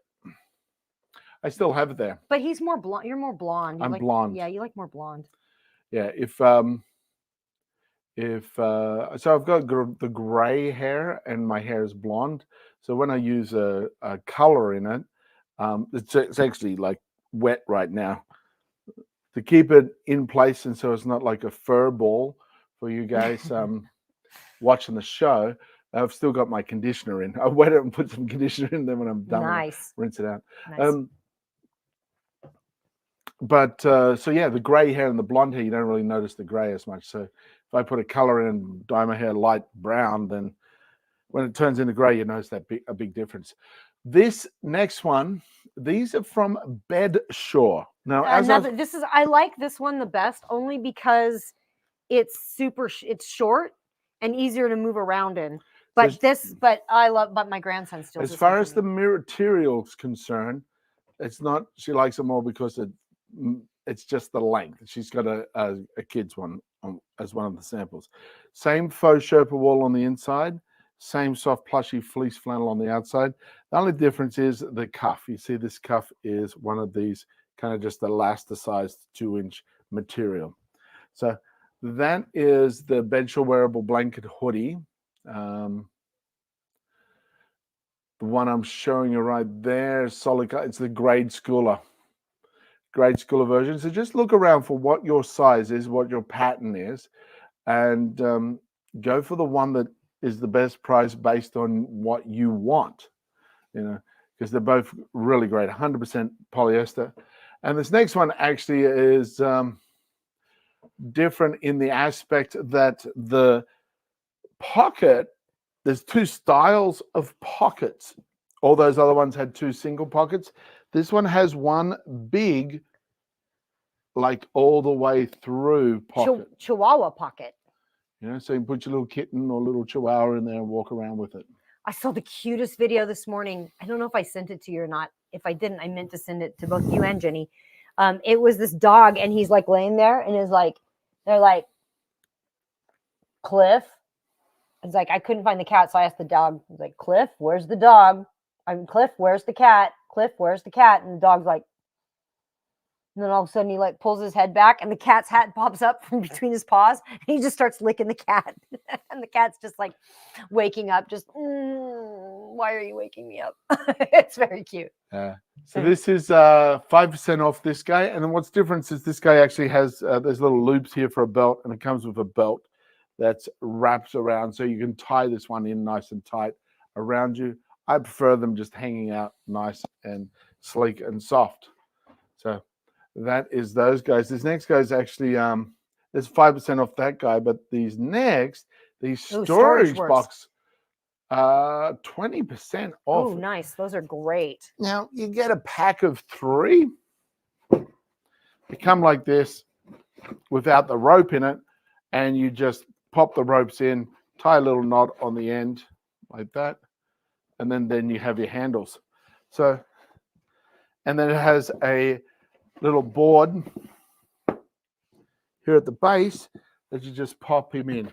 Speaker 3: I still have it there.
Speaker 2: But he's more blonde. You're more blonde.
Speaker 3: I'm blonde.
Speaker 2: Yeah, you like more blonde.
Speaker 3: Yeah. So I've got the gray hair and my hair is blonde. So when I use a color in it, it's actually like wet right now to keep it in place, and so it's not like a fur ball for you guys watching the show. I've still got my conditioner in. I wet it and put some conditioner in there when I'm done.
Speaker 2: Nice.
Speaker 3: Rinse it out.
Speaker 2: Nice.
Speaker 3: So yeah, the gray hair and the blonde hair, you don't really notice the gray as much. So if I put a color in and dye my hair light brown, then when it turns into gray, you notice a big difference. This next one, these are from Bedshaw. Now,
Speaker 2: I like this one the best only because it's short and easier to move around in. But but my grandson still.
Speaker 3: As far as the material is concerned, it's not. She likes it more because it's just the length. She's got a kid's one as one of the samples. Same faux Sherpa wool on the inside. Same soft plushy fleece flannel on the outside. The only difference is the cuff. You see this cuff is one of these kind of just elasticized 2-inch material. So that is the Bedshaw wearable blanket hoodie. The one I'm showing you right there, solid. It's the grade schooler version. So just look around for what your size is, what your pattern is, and go for the one that is the best price based on what you want, because they're both really great, 100% polyester. And this next one actually is different in the aspect that the pocket, there's 2 styles of pockets. All those other ones had 2 single pockets. This one has one big, like all the way through pocket.
Speaker 2: Chihuahua pocket.
Speaker 3: So you can put your little kitten or little chihuahua in there and walk around with it.
Speaker 2: I saw the cutest video this morning. I don't know if I sent it to you or not. If I didn't, I meant to send it to both you and Jenny. It was this dog, and he's like laying there, and they're like, Cliff. It's like, I couldn't find the cat, so I asked the dog. I was like, Cliff, where's the dog? Cliff, where's the cat? Cliff, where's the cat? And the dog's like, and then all of a sudden he like pulls his head back and the cat's hat pops up from between his paws and he just starts licking the cat. And the cat's just like waking up, just, why are you waking me up? It's very cute.
Speaker 3: So this is 5% off this guy. And then what's different is this guy actually has, there's little loops here for a belt, and it comes with a belt that's wraps around. So you can tie this one in nice and tight around you. I prefer them just hanging out nice and sleek and soft. So that is those guys. This next guy is actually there's 5% off that guy, but these storage box 20% off.
Speaker 2: Oh, nice. Those are great.
Speaker 3: Now you get a pack of 3. They come like this without the rope in it, and you just pop the ropes in, tie a little knot on the end like that, and then you have your handles. So, and then it has a little board here at the base that you just pop him in.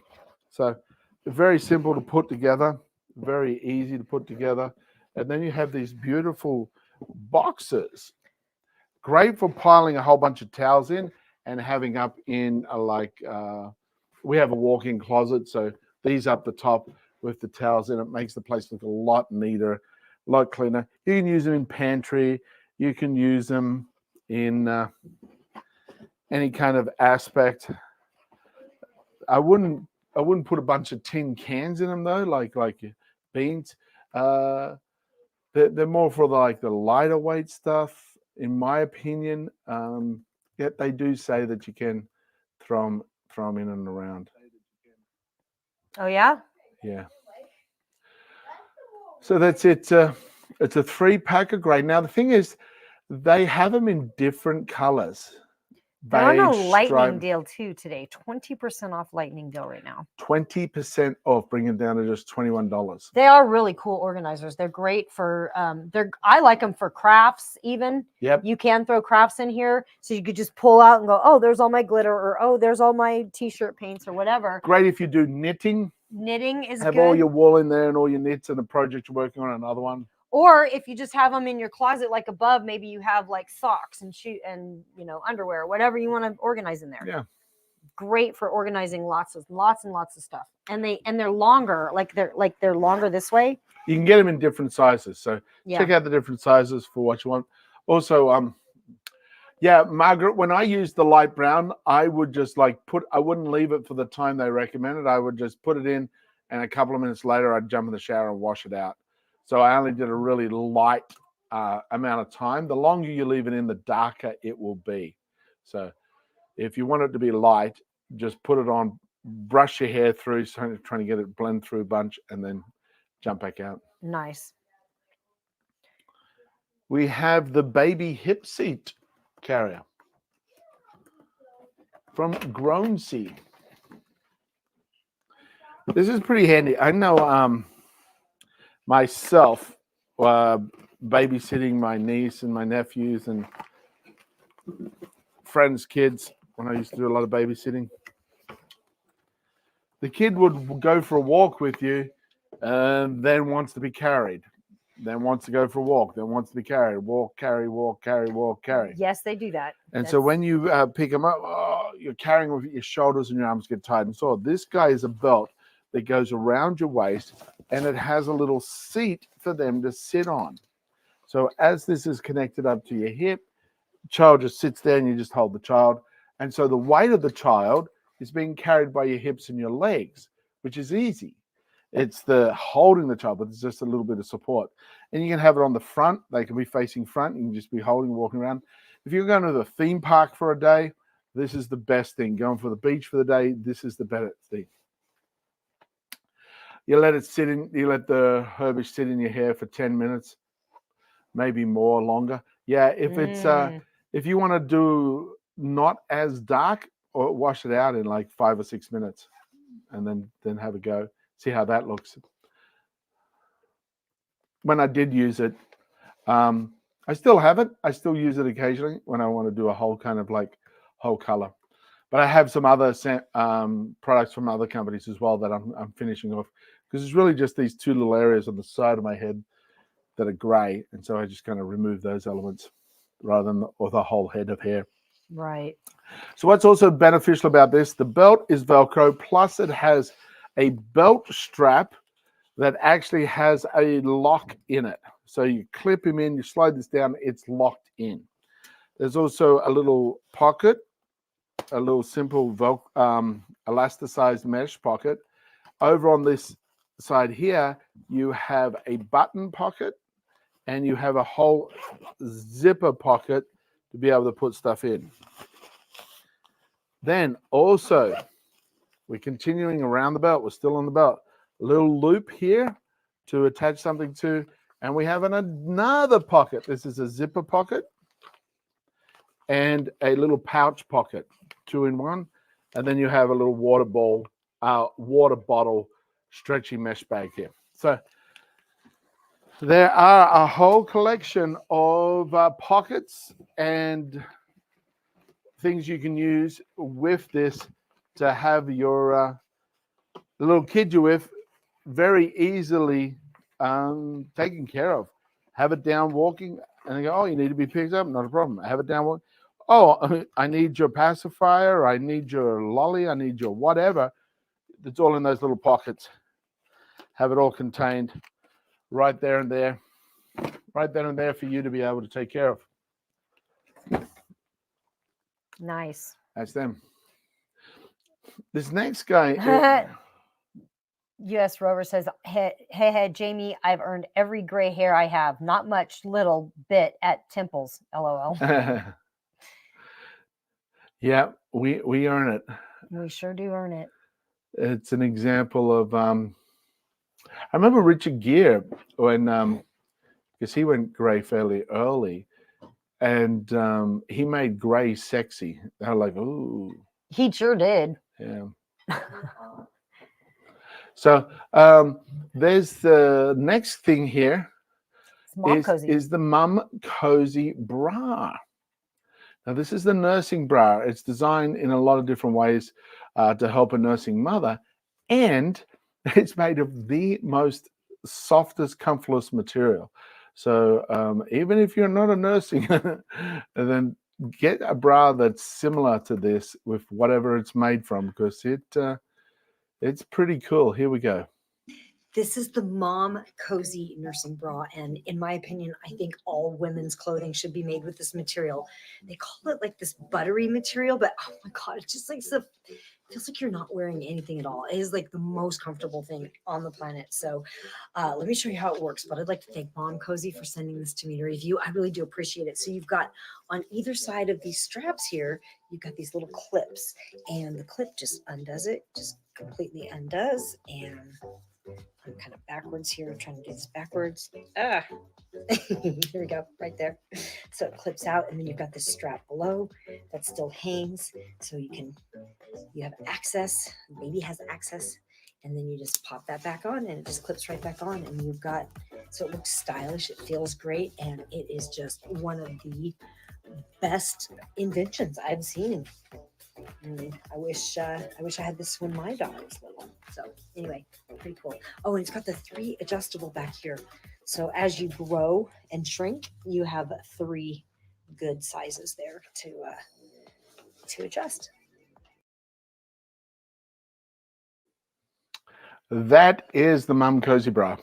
Speaker 3: So very simple to put together, very easy to put together. And then you have these beautiful boxes, great for piling a whole bunch of towels in and having up in we have a walk-in closet, so these up the top with the towels in it makes the place look a lot neater, a lot cleaner. You can use them in pantry. You can use them in any kind of aspect. I wouldn't put a bunch of tin cans in them though, like beans. They're more for the lighter weight stuff, in my opinion. Yet they do say that you can throw them in and around.
Speaker 2: Oh yeah.
Speaker 3: Yeah. So that's it. It's a 3-pack of grey. Now the thing is, they have them in different colors.
Speaker 2: They're on a
Speaker 3: Beige,
Speaker 2: lightning
Speaker 3: stripe,
Speaker 2: deal too today. 20% off lightning deal right now.
Speaker 3: 20% off, bring it down to just $21.
Speaker 2: They are really cool organizers. They're great for I like them for crafts even.
Speaker 3: Yep.
Speaker 2: You can throw crafts in here, so you could just pull out and go, oh, there's all my glitter, or oh, there's all my t-shirt paints or whatever.
Speaker 3: Great if you do knitting.
Speaker 2: Knitting is
Speaker 3: Have
Speaker 2: good.
Speaker 3: all your wool in there and all your knits and a project you're working on, another one.
Speaker 2: Or if you just have them in your closet, like above, maybe you have like socks and underwear, whatever you want to organize in there.
Speaker 3: Yeah.
Speaker 2: Great for organizing lots and lots of stuff. And they're longer, they're longer this way.
Speaker 3: You can get them in different sizes. So
Speaker 2: Yeah.
Speaker 3: check out the different sizes for what you want. Also, yeah, Margaret, when I use the light brown, I would just I wouldn't leave it for the time they recommended. I would just put it in, and a couple of minutes later, I'd jump in the shower and wash it out. So I only did a really light amount of time. The longer you leave it in, the darker it will be. So if you want it to be light, just put it on, brush your hair through, trying to get it blend through a bunch, and then jump back out.
Speaker 2: Nice.
Speaker 3: We have the baby hip seat carrier from Grown Seed. This is pretty handy. I know myself, babysitting my niece and my nephews and friends' kids when I used to do a lot of babysitting. The kid would go for a walk with you and then wants to be carried. Then wants to go for a walk, then wants to be carried. Walk, carry, walk, carry, walk, carry.
Speaker 2: Yes, they do that.
Speaker 3: And so when you pick them up, you're carrying with your shoulders and your arms get tight. And so this guy is a belt that goes around your waist, and it has a little seat for them to sit on. So as this is connected up to your hip, child just sits there and you just hold the child. And so the weight of the child is being carried by your hips and your legs, which is easy. It's the holding the child, but it's just a little bit of support. And you can have it on the front. They can be facing front. You can just be holding, walking around. If you're going to the theme park for a day, this is the best thing. Going for the beach for the day, this is the better thing. You let the herbage sit in your hair for 10 minutes, maybe more, longer. Yeah, if you want to do not as dark, or wash it out in like 5 or 6 minutes, and then have a go. See how that looks. When I did use it, I still have it. I still use it occasionally when I want to do a whole kind of whole color. But I have some other products from other companies as well that I'm finishing off, because it's really just these two little areas on the side of my head that are gray, and so I just kind of remove those elements rather than the whole head of hair.
Speaker 2: Right.
Speaker 3: So what's also beneficial about this, the belt is Velcro, plus it has a belt strap that actually has a lock in it. So you clip him in, you slide this down, it's locked in. There's also a little pocket, a little simple elasticized mesh pocket. Over on this side here, you have a button pocket, and you have a whole zipper pocket to be able to put stuff in. Then also, we're continuing around the belt. We're still on the belt. A little loop here to attach something to, and we have another pocket. This is a zipper pocket and a little pouch pocket, 2 in 1. And then you have a little water bottle stretchy mesh bag here. So there are a whole collection of pockets and things you can use with this to have your little kid you're with very easily taken care of. Have it down walking, and they go, oh, you need to be picked up? Not a problem. Have it down walking. Oh, I need your pacifier, I need your lolly, I need your whatever. It's all in those little pockets. Have it all contained right there and there. Right then and there for you to be able to take care of.
Speaker 2: Nice.
Speaker 3: That's them. This next guy.
Speaker 2: US Rover says, hey, Jamie, I've earned every gray hair I have. Not much, little bit at temples. LOL.
Speaker 3: Yeah, we earn it.
Speaker 2: We sure do earn it.
Speaker 3: It's an example of I remember Richard Gere when because he went gray fairly early, and he made gray sexy. They were like, ooh.
Speaker 2: He sure did.
Speaker 3: Yeah. So there's the next thing here is the Mum Cozy Bra. Now this is the nursing bra. It's designed in a lot of different ways to help a nursing mother, and it's made of the most softest, comfortless material. So even if you're not a nursing, then get a bra that's similar to this with whatever it's made from, because it's pretty cool. Here we go.
Speaker 2: This is the Mom Cozy Nursing Bra, and in my opinion, I think all women's clothing should be made with this material. They call it like this buttery material, but oh my god, it just like feels like you're not wearing anything at all. It is like the most comfortable thing on the planet. So let me show you how it works. But I'd like to thank Mom Cozy for sending this to me to review. I really do appreciate it. So you've got on either side of these straps here, you've got these little clips, and the clip just undoes it, just completely undoes, and I'm kind of backwards here. I'm trying to do this backwards. Here we go, right there. So it clips out, and then you've got this strap below that still hangs. So you have access, baby has access, and then you just pop that back on, and it just clips right back on, and you've got, so it looks stylish, it feels great, and it is just one of the best inventions I've seen. I wish I had this when my daughter was little. So anyway, pretty cool. Oh, and it's got the 3 adjustable back here. So as you grow and shrink, you have 3 good sizes there to adjust.
Speaker 3: That is the Mum Cozy Bra.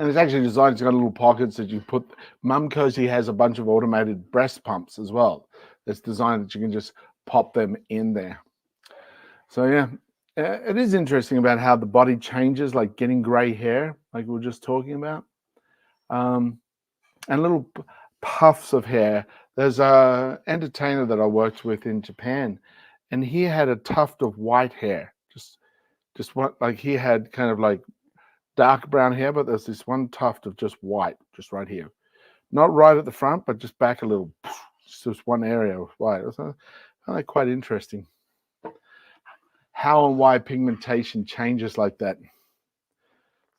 Speaker 3: And it's actually designed, it's got little pockets that you put. Mum Cozy has a bunch of automated breast pumps as well. It's designed that you can just pop them in there. So yeah, it is interesting about how the body changes, like getting gray hair, like we were just talking about, and little puffs of hair. There's a entertainer that I worked with in Japan, and he had a tuft of white hair, just what, like he had kind of like dark brown hair, but there's this one tuft of just white, just right here, not right at the front, but just back a little, just one area of white. I find that quite interesting. How and why pigmentation changes like that.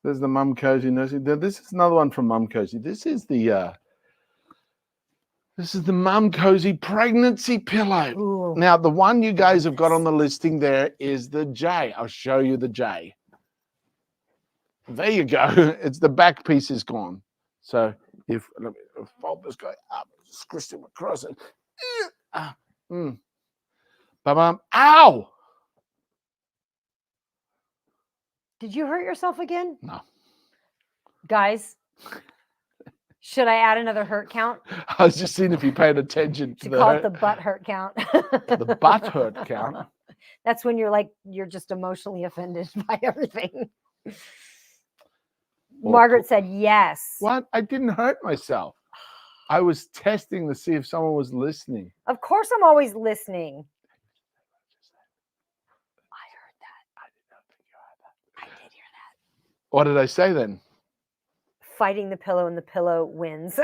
Speaker 3: There's the Mum Cozy nursing. This is another one from Mum Cozy. This is the Mum Cozy pregnancy pillow.
Speaker 2: Ooh.
Speaker 3: Now the one you guys have got on the listing there is the J. I'll show you the J. There you go. It's the back piece is gone. So let me fold this guy up, squish him across it. Ow!
Speaker 2: Did you hurt yourself again?
Speaker 3: No.
Speaker 2: Guys, should I add another hurt count?
Speaker 3: I was just seeing if you paid attention to
Speaker 2: Call it the butt hurt count.
Speaker 3: The butt hurt count.
Speaker 2: That's when you're just emotionally offended by everything. Margaret said yes.
Speaker 3: What? I didn't hurt myself. I was testing to see if someone was listening.
Speaker 2: Of course I'm always listening. I heard that.
Speaker 3: I did not think you heard that.
Speaker 2: I did hear that.
Speaker 3: What did I say then?
Speaker 2: Fighting the pillow and the pillow wins.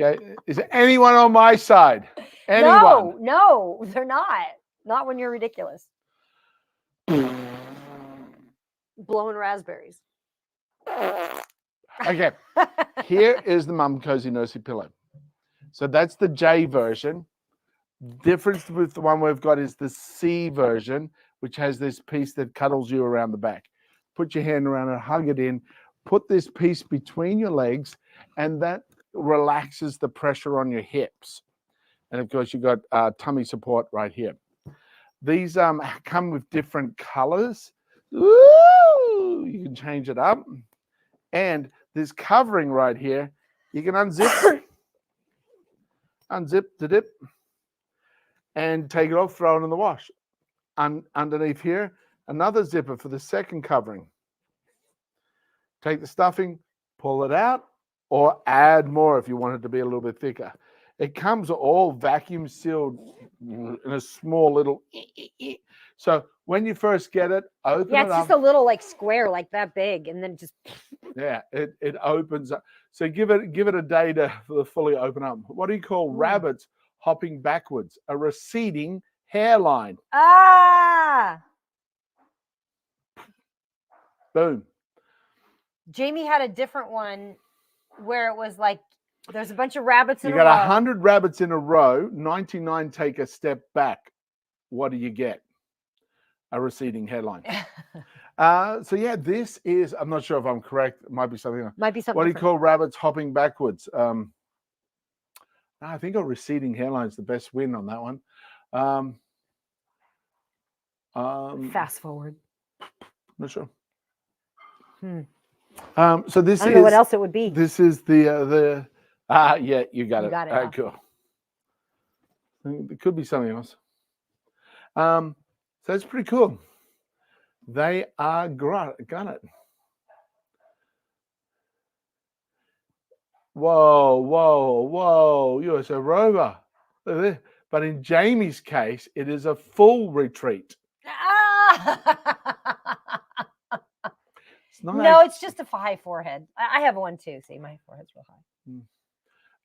Speaker 3: Okay. Is there anyone on my side? Anyone?
Speaker 2: No, they're not. Not when you're ridiculous. Blowing raspberries.
Speaker 3: Okay. Here is the Mum Cozy Nursing Pillow. So that's the J version. Difference with the one we've got is the C version, which has this piece that cuddles you around the back. Put your hand around it, hug it in, put this piece between your legs, and that relaxes the pressure on your hips. And of course, you've got tummy support right here. These come with different colors. Ooh, you can change it up. And this covering right here, you can unzip. unzip the dip, and take it off, throw it in the wash. Underneath here, another zipper for the second covering. Take the stuffing, pull it out, or add more if you want it to be a little bit thicker. It comes all vacuum sealed in a small little. So when you first get it, open
Speaker 2: Yeah,
Speaker 3: it
Speaker 2: it's
Speaker 3: up.
Speaker 2: just a little like square, like that big, and then just.
Speaker 3: Yeah, it opens up. So give it a day to fully open up. What do you call rabbits hopping backwards? A receding hairline.
Speaker 2: Ah!
Speaker 3: Boom.
Speaker 2: Jamie had a different one where it was like there's a bunch of rabbits in
Speaker 3: You
Speaker 2: a row.
Speaker 3: got 100 rabbits in a row, 99 take a step back. What do you get? A receding hairline. So yeah, this is, I'm not sure if I'm correct. It might be something else.
Speaker 2: Might be something.
Speaker 3: What do you
Speaker 2: different.
Speaker 3: call rabbits hopping backwards? I think a receding hairline is the best win on that one.
Speaker 2: Fast forward.
Speaker 3: Not sure.
Speaker 2: Hmm.
Speaker 3: So this
Speaker 2: I don't know what else it would be.
Speaker 3: This is the yeah, you got
Speaker 2: You
Speaker 3: it.
Speaker 2: got it,
Speaker 3: Cool. It could be something else. So it's pretty cool. They are got it. Whoa! You're so rover. Look at this. But in Jamie's case, it is a full retreat. It's not
Speaker 2: No, it's just a high forehead. I have one too. See, my forehead's real high.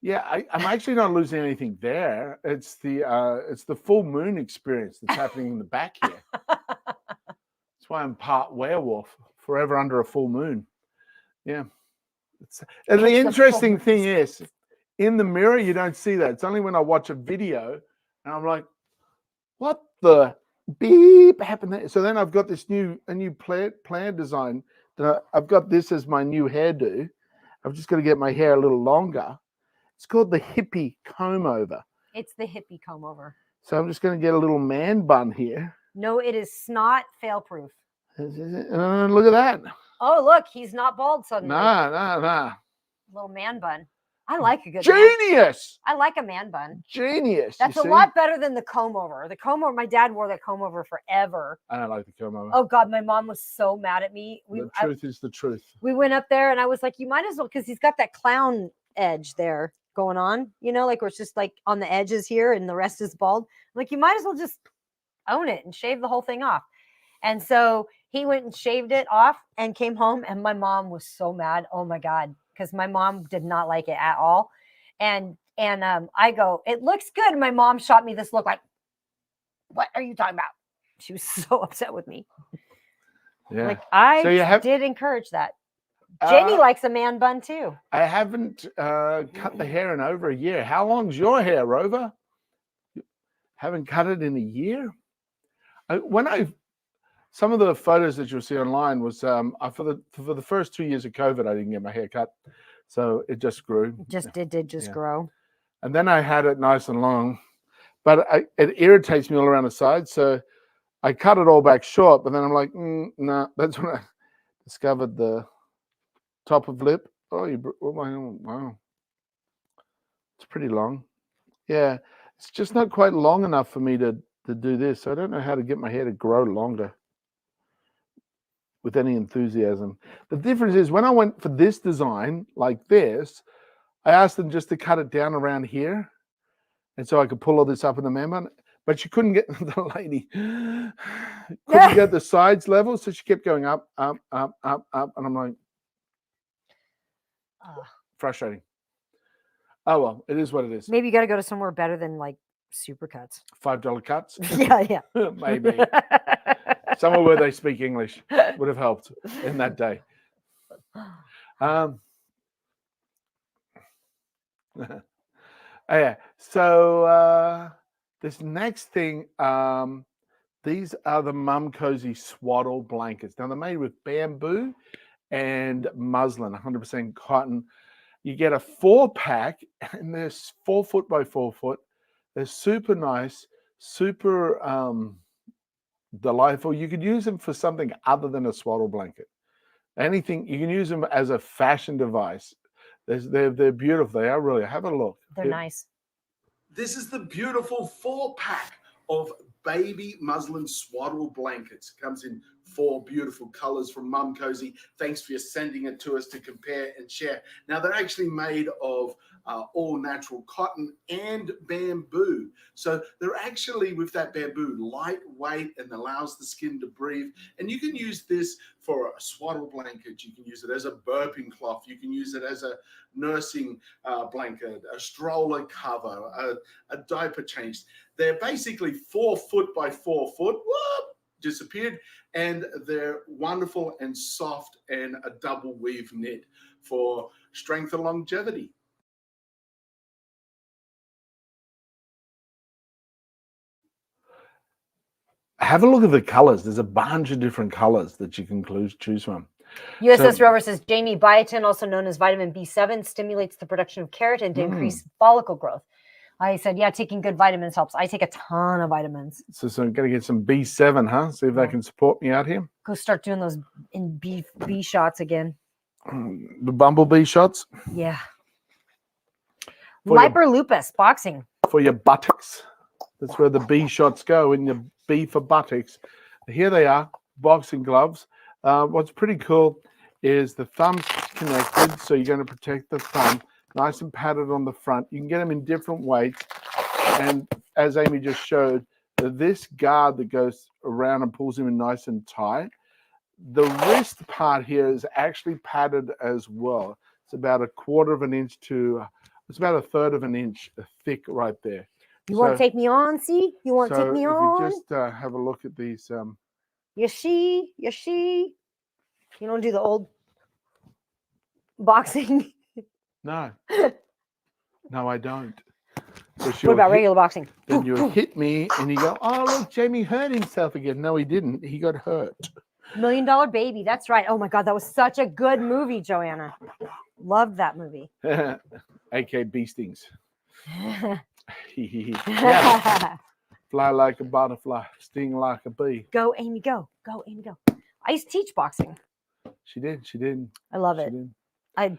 Speaker 3: Yeah, I'm actually not losing anything there. It's the full moon experience that's happening in the back here. That's why I'm part werewolf, forever under a full moon. Yeah. And the interesting thing is, in the mirror, you don't see that. It's only when I watch a video and I'm like, what the beep happened there? So then I've got a new plan design. I've got this as my new hairdo. I've just got to get my hair a little longer. It's called the hippie comb over.
Speaker 2: It's the hippie comb over.
Speaker 3: So I'm just going to get a little man bun here.
Speaker 2: No, it is snot fail proof.
Speaker 3: Look at that.
Speaker 2: Oh, look, he's not bald suddenly.
Speaker 3: Nah.
Speaker 2: Little man bun. I like a good
Speaker 3: Genius.
Speaker 2: I like a man bun.
Speaker 3: Genius.
Speaker 2: That's a lot better than the comb over. The comb over, my dad wore that comb over forever.
Speaker 3: I don't like the comb over.
Speaker 2: Oh God, my mom was so mad at me.
Speaker 3: The truth is the truth.
Speaker 2: We went up there and I was like, you might as well, because he's got that clown edge there going on, like where it's just like on the edges here and the rest is bald. I'm like, you might as well just own it and shave the whole thing off. And so he went and shaved it off and came home, and my mom was so mad. Oh my God. Because my mom did not like it at all. And I go, it looks good. And my mom shot me this look like, what are you talking about? She was so upset with me.
Speaker 3: Yeah.
Speaker 2: Like I did encourage that. Jamie likes a man bun too.
Speaker 3: I haven't cut the hair in over a year. How long's your hair, Rover? Haven't cut it in a year? Some of the photos that you'll see online was for the first 2 years of COVID, I didn't get my hair cut. So it just grew.
Speaker 2: It did grow.
Speaker 3: And then I had it nice and long, but it irritates me all around the side. So I cut it all back short, but then I'm like, no, that's when I discovered the top of lip. Wow. It's pretty long. Yeah, it's just not quite long enough for me to do this. So I don't know how to get my hair to grow longer with any enthusiasm. The difference is when I went for this design like this, I asked them just to cut it down around here. And so I could pull all this up in the man bun. But she couldn't get the lady, couldn't get the sides level. So she kept going up. And I'm like, frustrating. Oh, well, it is what it is.
Speaker 2: Maybe you got to go to somewhere better than like Supercuts.
Speaker 3: $5 cuts?
Speaker 2: Yeah.
Speaker 3: Maybe. Somewhere where they speak English would have helped in that day. Yeah. So this next thing, these are the Mum Cozy swaddle blankets. Now they're made with bamboo and muslin, 100% cotton. You get a 4-pack, and they're 4 foot by 4 foot. They're super nice, super delightful. You could use them for something other than a swaddle blanket. Anything, you can use them as a fashion device. They're beautiful. They are really. Have a look.
Speaker 2: They're nice.
Speaker 4: This is the beautiful 4-pack of baby muslin swaddle blankets. It comes in 4 beautiful colors from Mum Cozy. Thanks for sending it to us to compare and share. Now, they're actually made of all natural cotton and bamboo. So they're actually, with that bamboo, lightweight and allows the skin to breathe. And you can use this for a swaddle blanket. You can use it as a burping cloth. You can use it as a nursing blanket, a stroller cover, a diaper change. They're basically 4 foot by 4 foot. Whoop, disappeared. And they're wonderful and soft and a double weave knit for strength and longevity.
Speaker 3: Have a look at the colors. There's a bunch of different colors that you can choose from.
Speaker 2: USS Rover says, Jamie, biotin, also known as vitamin B7, stimulates the production of keratin to increase follicle growth. I said, yeah, taking good vitamins helps. I take a ton of vitamins.
Speaker 3: So I'm going to get some B7, huh? See if they can support me out here.
Speaker 2: Go start doing those in B shots again.
Speaker 3: The bumblebee shots?
Speaker 2: Yeah.
Speaker 3: For
Speaker 2: Liper lupus, boxing.
Speaker 3: For your buttocks. That's where the B shots go, in your B for buttocks. Here they are, boxing gloves. What's pretty cool is the thumb's connected, so you're going to protect the thumb. Nice and padded on the front. You can get them in different weights. And as Amy just showed, this guard that goes around and pulls him in nice and tight. The wrist part here is actually padded as well. It's about 1/4 of an inch to, it's about 1/3 of an inch thick right there.
Speaker 2: You want to take me on, see? You want to take me on?
Speaker 3: If you just have a look at these.
Speaker 2: You see? You don't do the old boxing?
Speaker 3: No. No, I don't. So
Speaker 2: What about regular boxing?
Speaker 3: Then you hit me and you go, oh, look, Jamie hurt himself again. No, he didn't. He got hurt.
Speaker 2: $1 Million Baby. That's right. Oh, my God. That was such a good movie, Joanna. Loved that movie.
Speaker 3: A.K. Bee Stings. Yeah. Fly like a butterfly, sting like a bee.
Speaker 2: Go, Amy, go. Go, Amy, go. I used to teach boxing.
Speaker 3: She did.
Speaker 2: I love it.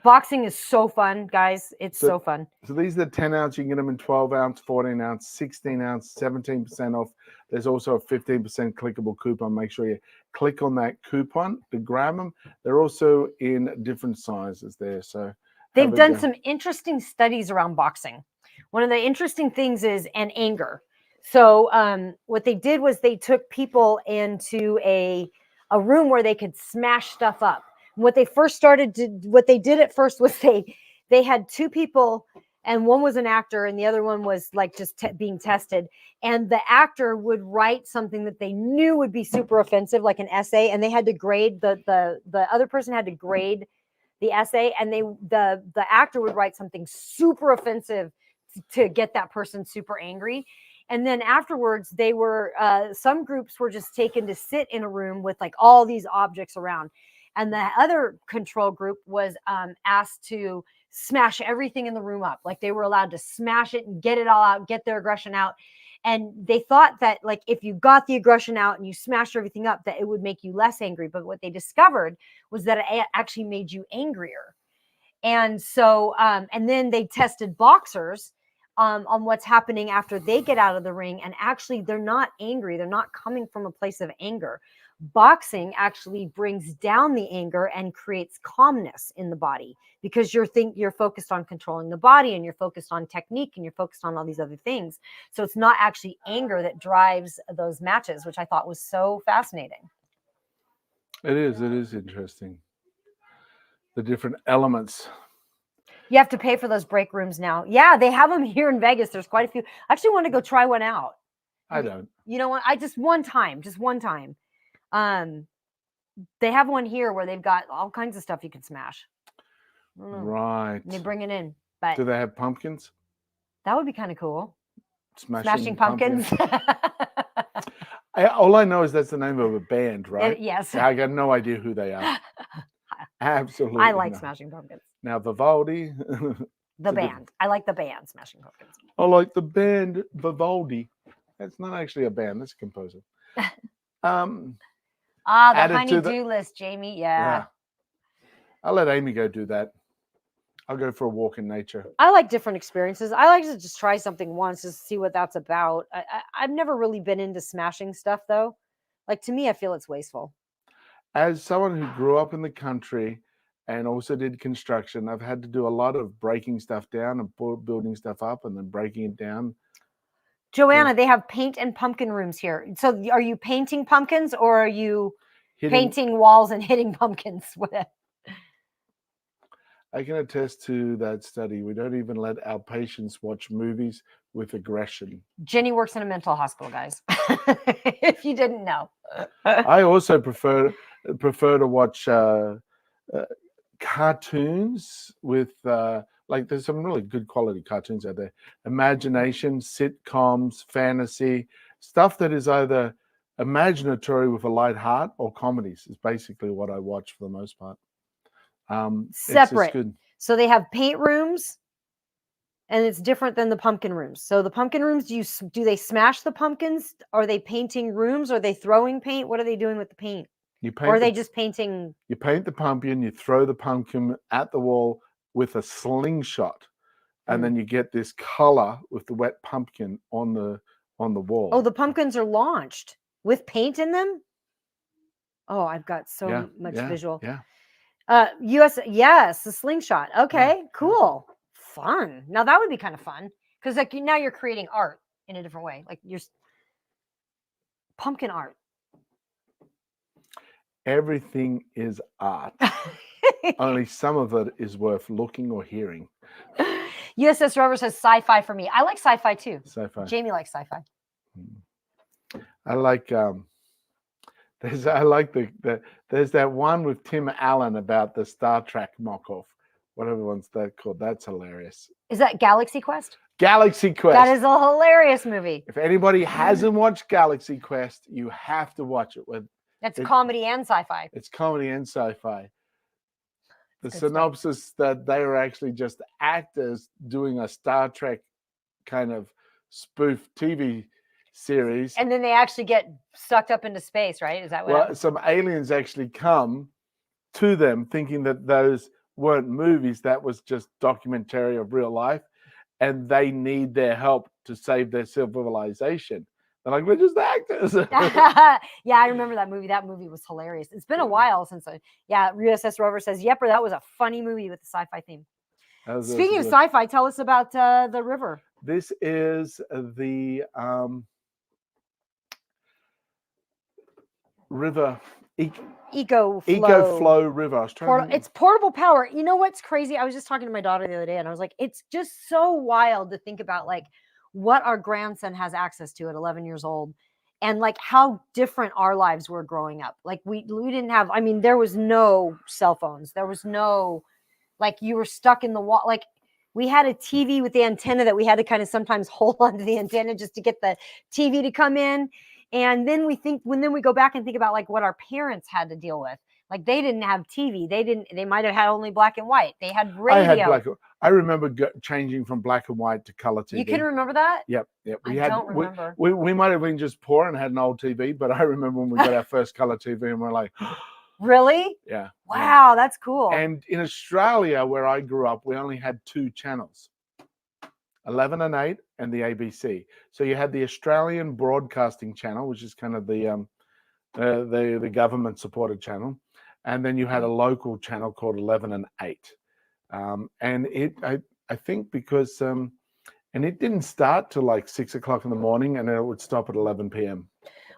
Speaker 2: Boxing is so fun, guys. It's so fun.
Speaker 3: So these are the 10 ounce. You can get them in 12 ounce, 14 ounce, 16 ounce, 17% off. There's also a 15% clickable coupon. Make sure you click on that coupon to grab them. They're also in different sizes there. So
Speaker 2: they've done some interesting studies around boxing. One of the interesting things is anger. So what they did was they took people into a room where they could smash stuff up. What they did at first was they had 2 people, and one was an actor and the other one was like just being tested. And the actor would write something that they knew would be super offensive, like an essay, and they had to grade the other person had to grade the essay, and the actor would write something super offensive to get that person super angry. And then afterwards, they were some groups were just taken to sit in a room with like all these objects around. And the other control group was asked to smash everything in the room up. Like they were allowed to smash it and get it all out, get their aggression out. And they thought that like if you got the aggression out and you smashed everything up, that it would make you less angry. But what they discovered was that it actually made you angrier. And so, and then they tested boxers on what's happening after they get out of the ring. And actually, they're not angry. They're not coming from a place of anger. Boxing actually brings down the anger and creates calmness in the body, because you're focused on controlling the body, and you're focused on technique, and you're focused on all these other things. So it's not actually anger that drives those matches, which I thought was so fascinating.
Speaker 3: It is interesting. The different elements.
Speaker 2: You have to pay for those break rooms now. Yeah, they have them here in Vegas. There's quite a few. I actually want to go try one out.
Speaker 3: I don't.
Speaker 2: You know what? Just one time. They have one here where they've got all kinds of stuff you can smash.
Speaker 3: Right.
Speaker 2: And they bring it in. But
Speaker 3: do they have pumpkins?
Speaker 2: That would be kind of cool.
Speaker 3: Smashing
Speaker 2: pumpkins.
Speaker 3: All I know is that's the name of a band, right?
Speaker 2: Yes.
Speaker 3: I got no idea who they are. Absolutely.
Speaker 2: I like Smashing Pumpkins.
Speaker 3: Now Vivaldi.
Speaker 2: The band. I like the band Smashing Pumpkins.
Speaker 3: I like the band Vivaldi. That's not actually a band. That's a composer.
Speaker 2: The honey-do list, Jamie. Yeah.
Speaker 3: I'll let Amy go do that. I'll go for a walk in nature.
Speaker 2: I like different experiences. I like to just try something once just to see what that's about. I've never really been into smashing stuff though. Like to me, I feel it's wasteful.
Speaker 3: As someone who grew up in the country and also did construction, I've had to do a lot of breaking stuff down and building stuff up and then breaking it down.
Speaker 2: Joanna, they have paint and pumpkin rooms here. So are you painting pumpkins or are you painting walls and hitting pumpkins with it?
Speaker 3: I can attest to that study. We don't even let our patients watch movies with aggression.
Speaker 2: Jenny works in a mental hospital, guys. If you didn't know.
Speaker 3: I also prefer to watch cartoons with like there's some really good quality cartoons out there. Imagination, sitcoms, fantasy, stuff that is either imaginatory with a light heart or comedies is basically what I watch for the most part.
Speaker 2: Separate.
Speaker 3: It's good.
Speaker 2: So they have paint rooms, and it's different than the pumpkin rooms. So the pumpkin rooms, do they smash the pumpkins? Are they painting rooms? Are they throwing paint? What are they doing with the paint? Or are they just painting?
Speaker 3: You paint the pumpkin, you throw the pumpkin at the wall with a slingshot, and then you get this color with the wet pumpkin on the wall.
Speaker 2: Oh, the pumpkins are launched with paint in them? Oh, I've got so much visual.
Speaker 3: Yeah.
Speaker 2: Yes, the slingshot. Okay, cool. Fun. Now that would be kind of fun because like now you're creating art in a different way. Like you're pumpkin art.
Speaker 3: Everything is art. Only some of it is worth looking or hearing.
Speaker 2: USS Rover says sci-fi for me. I like sci-fi too.
Speaker 3: Sci-fi.
Speaker 2: Jamie likes sci-fi.
Speaker 3: I like there's that one with Tim Allen about the Star Trek mock-off. Whatever one's that called. That's hilarious.
Speaker 2: Is that Galaxy Quest?
Speaker 3: Galaxy Quest.
Speaker 2: That is a hilarious movie.
Speaker 3: If anybody hasn't watched Galaxy Quest, you have to watch it.
Speaker 2: That's comedy and sci-fi.
Speaker 3: It's comedy and sci-fi. The
Speaker 2: Good
Speaker 3: synopsis that they were actually just actors doing a Star Trek kind of spoof TV series.
Speaker 2: And then they actually get sucked up into space, right? Is that what happens?
Speaker 3: Some aliens actually come to them thinking that those weren't movies, that was just documentary of real life, and they need their help to save their civilization. They're like, we're just actors.
Speaker 2: Yeah, I remember that movie. That movie was hilarious. It's been a while since USS Rover says, Yepper, that was a funny movie with the sci-fi theme. Speaking of sci-fi, tell us about the river.
Speaker 3: This is the river EcoFlow River.
Speaker 2: It's portable power. You know what's crazy? I was just talking to my daughter the other day and I was like, it's just so wild to think about like what our grandson has access to at 11 years old and like how different our lives were growing up. Like we didn't have, I mean, there was no cell phones. There was no, like you were stuck in the wall. Like we had a TV with the antenna that we had to kind of sometimes hold onto the antenna just to get the TV to come in. And then we go back and think about like what our parents had to deal with. Like they didn't have TV. They might have had only black and white. They had radio.
Speaker 3: I remember changing from black and white to color TV.
Speaker 2: You can remember that?
Speaker 3: Yep.
Speaker 2: I don't remember.
Speaker 3: We might have been just poor and had an old TV, but I remember when we got our first color TV and we're like,
Speaker 2: really?
Speaker 3: Yeah.
Speaker 2: Wow, that's cool.
Speaker 3: And in Australia, where I grew up, we only had 2 channels. 11 and 8 and the ABC. So you had the Australian Broadcasting Channel, which is kind of the government supported channel, and then you had a local channel called 11 and 8. And I think because and it didn't start till like 6 o'clock in the morning, and it would stop at 11 p.m.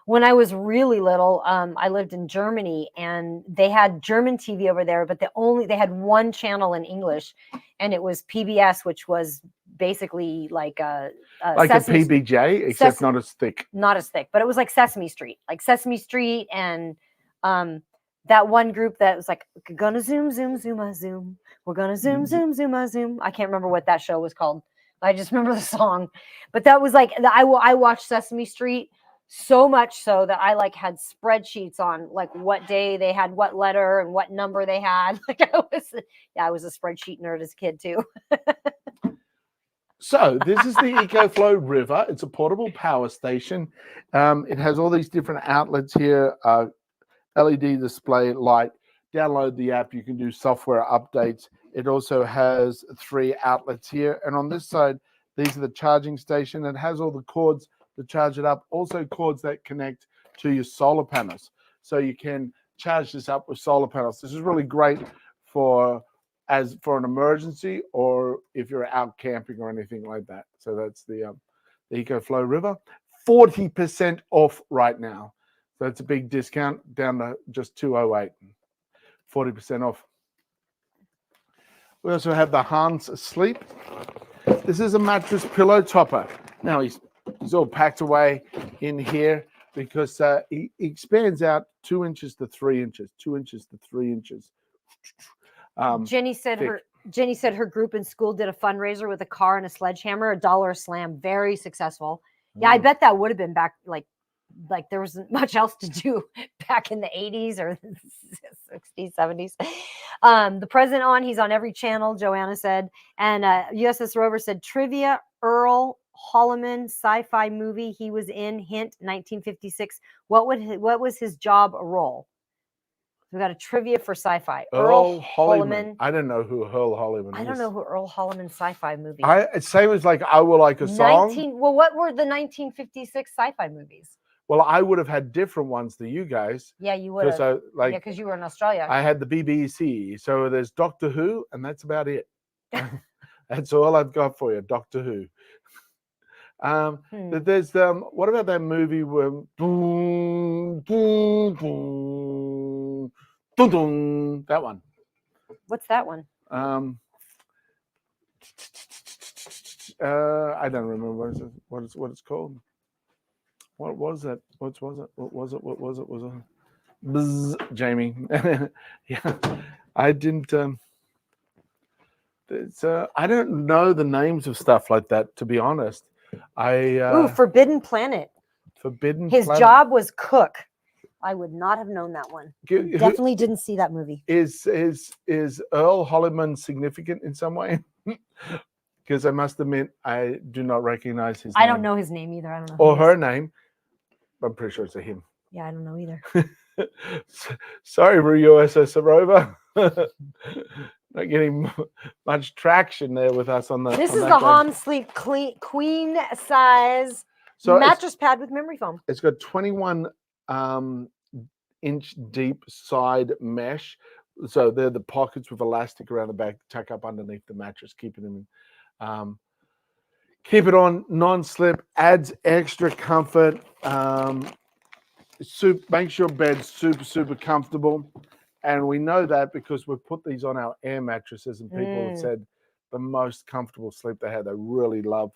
Speaker 2: When I was really little, I lived in Germany and they had German TV over there, but they had one channel in English, and it was PBS, which was basically like a
Speaker 3: PBJ, except not as thick.
Speaker 2: Not as thick, but it was like Sesame Street, and that one group that was like, gonna zoom, zoom, zoom, a zoom. We're gonna zoom, zoom, zoom, a zoom. I can't remember what that show was called. I just remember the song, but that was like I watched Sesame Street so much so that I like had spreadsheets on like what day they had what letter and what number they had. Like I was a spreadsheet nerd as a kid too.
Speaker 3: So this is the EcoFlow River. It's a portable power station. It has all these different outlets here, LED display, light. Download the app. You can do software updates. It also has 3 outlets here. And on this side, these are the charging station. It has all the cords to charge it up. Also cords that connect to your solar panels. So you can charge this up with solar panels. This is really great for an emergency or if you're out camping or anything like that. So that's the EcoFlow River. 40% off right now. So that's a big discount down to just $208. 40% off. We also have the Hans Sleep. This is a mattress pillow topper. Now he's all packed away in here because he expands out 2 inches to 3 inches, 2 inches to 3 inches.
Speaker 2: Jenny said
Speaker 3: thick.
Speaker 2: her group in school did a fundraiser with a car and a sledgehammer, $1 a slam, very successful. Yeah, I bet that would have been back like there wasn't much else to do back in the 80s or 60s, 70s. The president he's on every channel, Joanna said. And USS Rover said trivia, Earl Holliman sci-fi movie he was in, hint 1956. What was his job or role? We got a trivia for sci-fi.
Speaker 3: Earl Holliman. I don't know who Earl Holliman is.
Speaker 2: I don't know who Earl Holliman sci-fi movie.
Speaker 3: Same as like I Will Like a Song.
Speaker 2: Well, what were the 1956 sci-fi movies?
Speaker 3: Well, I would have had different ones than you guys.
Speaker 2: Yeah, you would have. Because you were in Australia.
Speaker 3: I had the BBC. So there's Doctor Who, and that's about it. That's all I've got for you, Doctor Who. There's what about that movie where that one?
Speaker 2: What's that one?
Speaker 3: I don't remember what it's called. What was it? What was it? Bzz, Jamie. Yeah, I didn't. I don't know the names of stuff like that, to be honest.
Speaker 2: Forbidden Planet. His job was cook. I would not have known that one. Definitely didn't see that movie.
Speaker 3: Is Earl Holliman significant in some way? Because I must admit, I do not recognize his name.
Speaker 2: I don't know his name either. I don't know.
Speaker 3: Or her name. I'm pretty sure it's a him.
Speaker 2: Yeah, I don't know either.
Speaker 3: Sorry, USS Rover. Not getting much traction there with us on the.
Speaker 2: This is the Ham Sleep queen size mattress pad with memory foam.
Speaker 3: It's got 21 inch deep side mesh. So they're the pockets with elastic around the back, tuck up underneath the mattress, keeping them in. Keep it on non-slip, adds extra comfort. Makes your bed super comfortable. And we know that because we've put these on our air mattresses and people have said the most comfortable sleep they had. They really love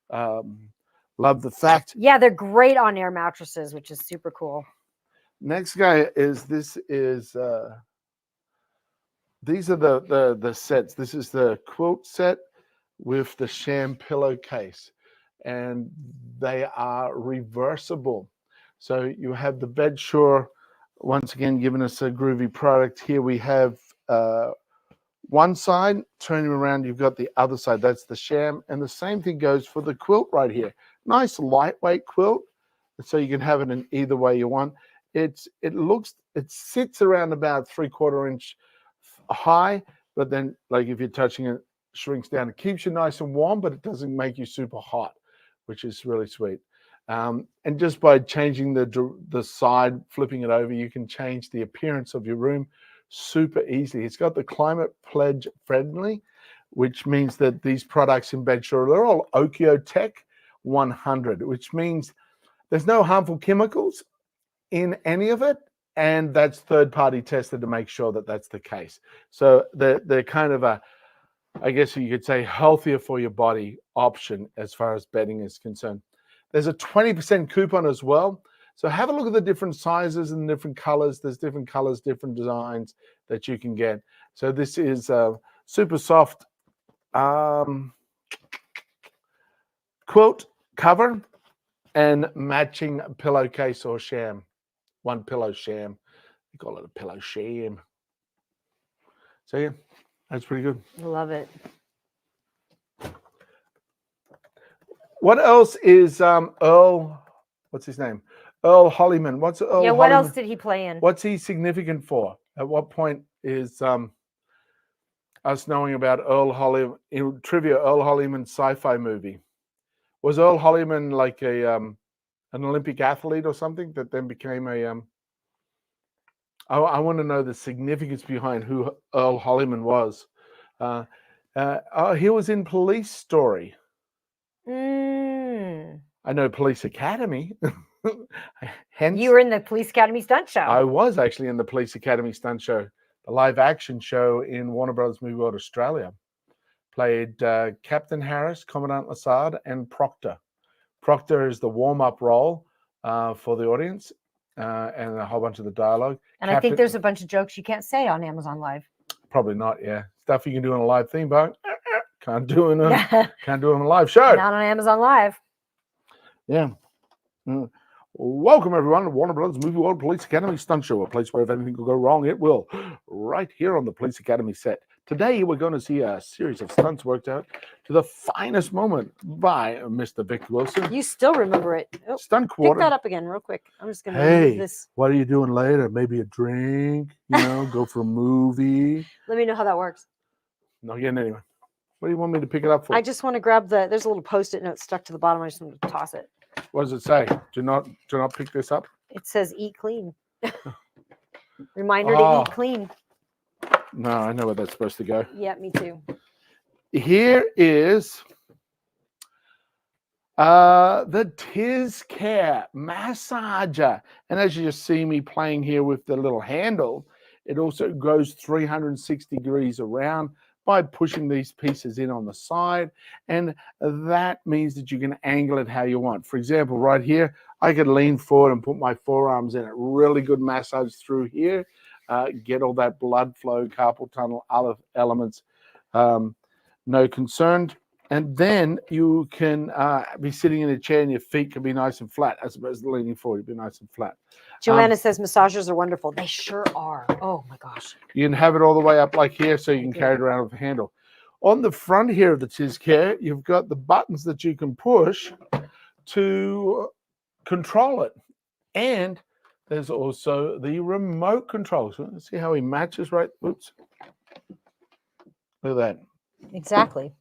Speaker 3: the fact.
Speaker 2: Yeah, they're great on air mattresses, which is super cool.
Speaker 3: Next guy these are the sets. This is the quilt set with the sham pillowcase, and they are reversible. So you have the Bedsure, once again giving us a groovy product. Here we have one side, turning around, you've got the other side. That's the sham, and the same thing goes for the quilt right here. Nice lightweight quilt, so you can have it in either way you want. It sits around about 3/4 inch high, but then like if you're touching it, shrinks down. It keeps you nice and warm, but it doesn't make you super hot, which is really sweet. And just by changing the side, flipping it over, you can change the appearance of your room super easily. It's got the climate pledge friendly, which means that these products in Bedsure, they're all Okiotech 100, which means there's no harmful chemicals in any of it. And that's third-party tested to make sure that that's the case. So they're kind of a, I guess you could say, healthier for your body option as far as bedding is concerned. There's a 20% coupon as well. So have a look at the different sizes and different colors. There's different colors, different designs that you can get. So this is a super soft quilt cover and matching pillowcase or sham. One pillow sham. We call it a pillow sham. So yeah, that's pretty good.
Speaker 2: Love it.
Speaker 3: What else is Earl? What's his name? Earl Holliman. What's Earl?
Speaker 2: Yeah. What
Speaker 3: Holliman?
Speaker 2: else did he play in?
Speaker 3: What's he significant for? At what point is us knowing about Earl Hollyman in trivia. Earl Hollyman sci-fi movie. Was Earl Hollyman like an Olympic athlete or something that then became a I want to know the significance behind who Earl Hollyman was. He was in Police Story. I know Police Academy. Hence,
Speaker 2: You were in the Police Academy stunt show.
Speaker 3: I was actually in the Police Academy stunt show, the live action show in Warner Brothers Movie World Australia. Played Captain Harris, Commandant Lassard, and Proctor. Proctor is the warm-up role for the audience and a whole bunch of the dialogue.
Speaker 2: And I think there's a bunch of jokes you can't say on Amazon Live.
Speaker 3: Probably not, yeah. Stuff you can do in a live theme park. Can't do in a live show.
Speaker 2: Not on Amazon Live.
Speaker 3: Yeah. Welcome, everyone, to Warner Brothers Movie World Police Academy Stunt Show, a place where if anything could go wrong, it will. Right here on the Police Academy set. Today, we're going to see a series of stunts worked out to the finest moment by Mr. Vic Wilson.
Speaker 2: You still remember it. Oh,
Speaker 3: Stunt
Speaker 2: pick
Speaker 3: quarter.
Speaker 2: that up again real quick. I'm just going to
Speaker 3: Hey,
Speaker 2: move this.
Speaker 3: what are you doing later? Maybe a drink, go for a movie.
Speaker 2: Let me know how that works.
Speaker 3: Not getting anywhere. What do you want me to pick it up for?
Speaker 2: I just want to grab there's a little Post-it note stuck to the bottom. I just want to toss it.
Speaker 3: What does it say? Do not pick this up.
Speaker 2: It says eat clean. Reminder to eat clean.
Speaker 3: No, I know where that's supposed to go.
Speaker 2: Yeah, me too.
Speaker 3: Here is the Tiz Care massager. And as you just see me playing here with the little handle, it also goes 360 degrees around by pushing these pieces in on the side. And that means that you can angle it how you want. For example, right here, I could lean forward and put my forearms in it. Really good massage through here. Get all that blood flow, carpal tunnel, other elements, no concern. And then you can be sitting in a chair and your feet can be nice and flat as opposed to leaning forward. You'd be nice and flat.
Speaker 2: Joanna says massagers are wonderful. They sure are. Oh my gosh.
Speaker 3: You can have it all the way up like here so you can carry it around with a handle. On the front here of the Tiz Care, you've got the buttons that you can push to control it. And there's also the remote control. So let's see how he matches right. Oops. Look at that.
Speaker 2: Exactly.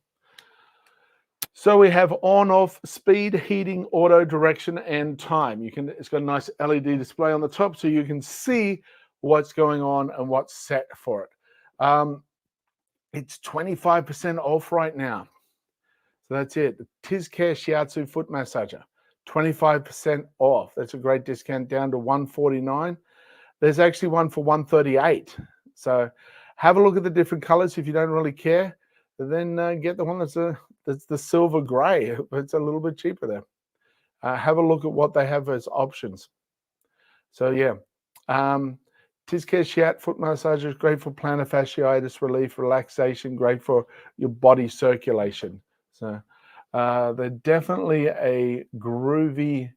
Speaker 3: So we have on, off, speed, heating, auto, direction, and time. It's got a nice LED display on the top so you can see what's going on and what's set for it. It's 25% off right now. So that's it. The Tiz Care Shiatsu foot massager. 25% off. That's a great discount down to $149. There's actually one for $138. So have a look at the different colors if you don't really care. Then get the one that's the silver gray. It's a little bit cheaper there. Have a look at what they have as options. So yeah, Tiz Care Shiat foot massager is great for plantar fasciitis relief, relaxation, great for your body circulation. So they're definitely a groovy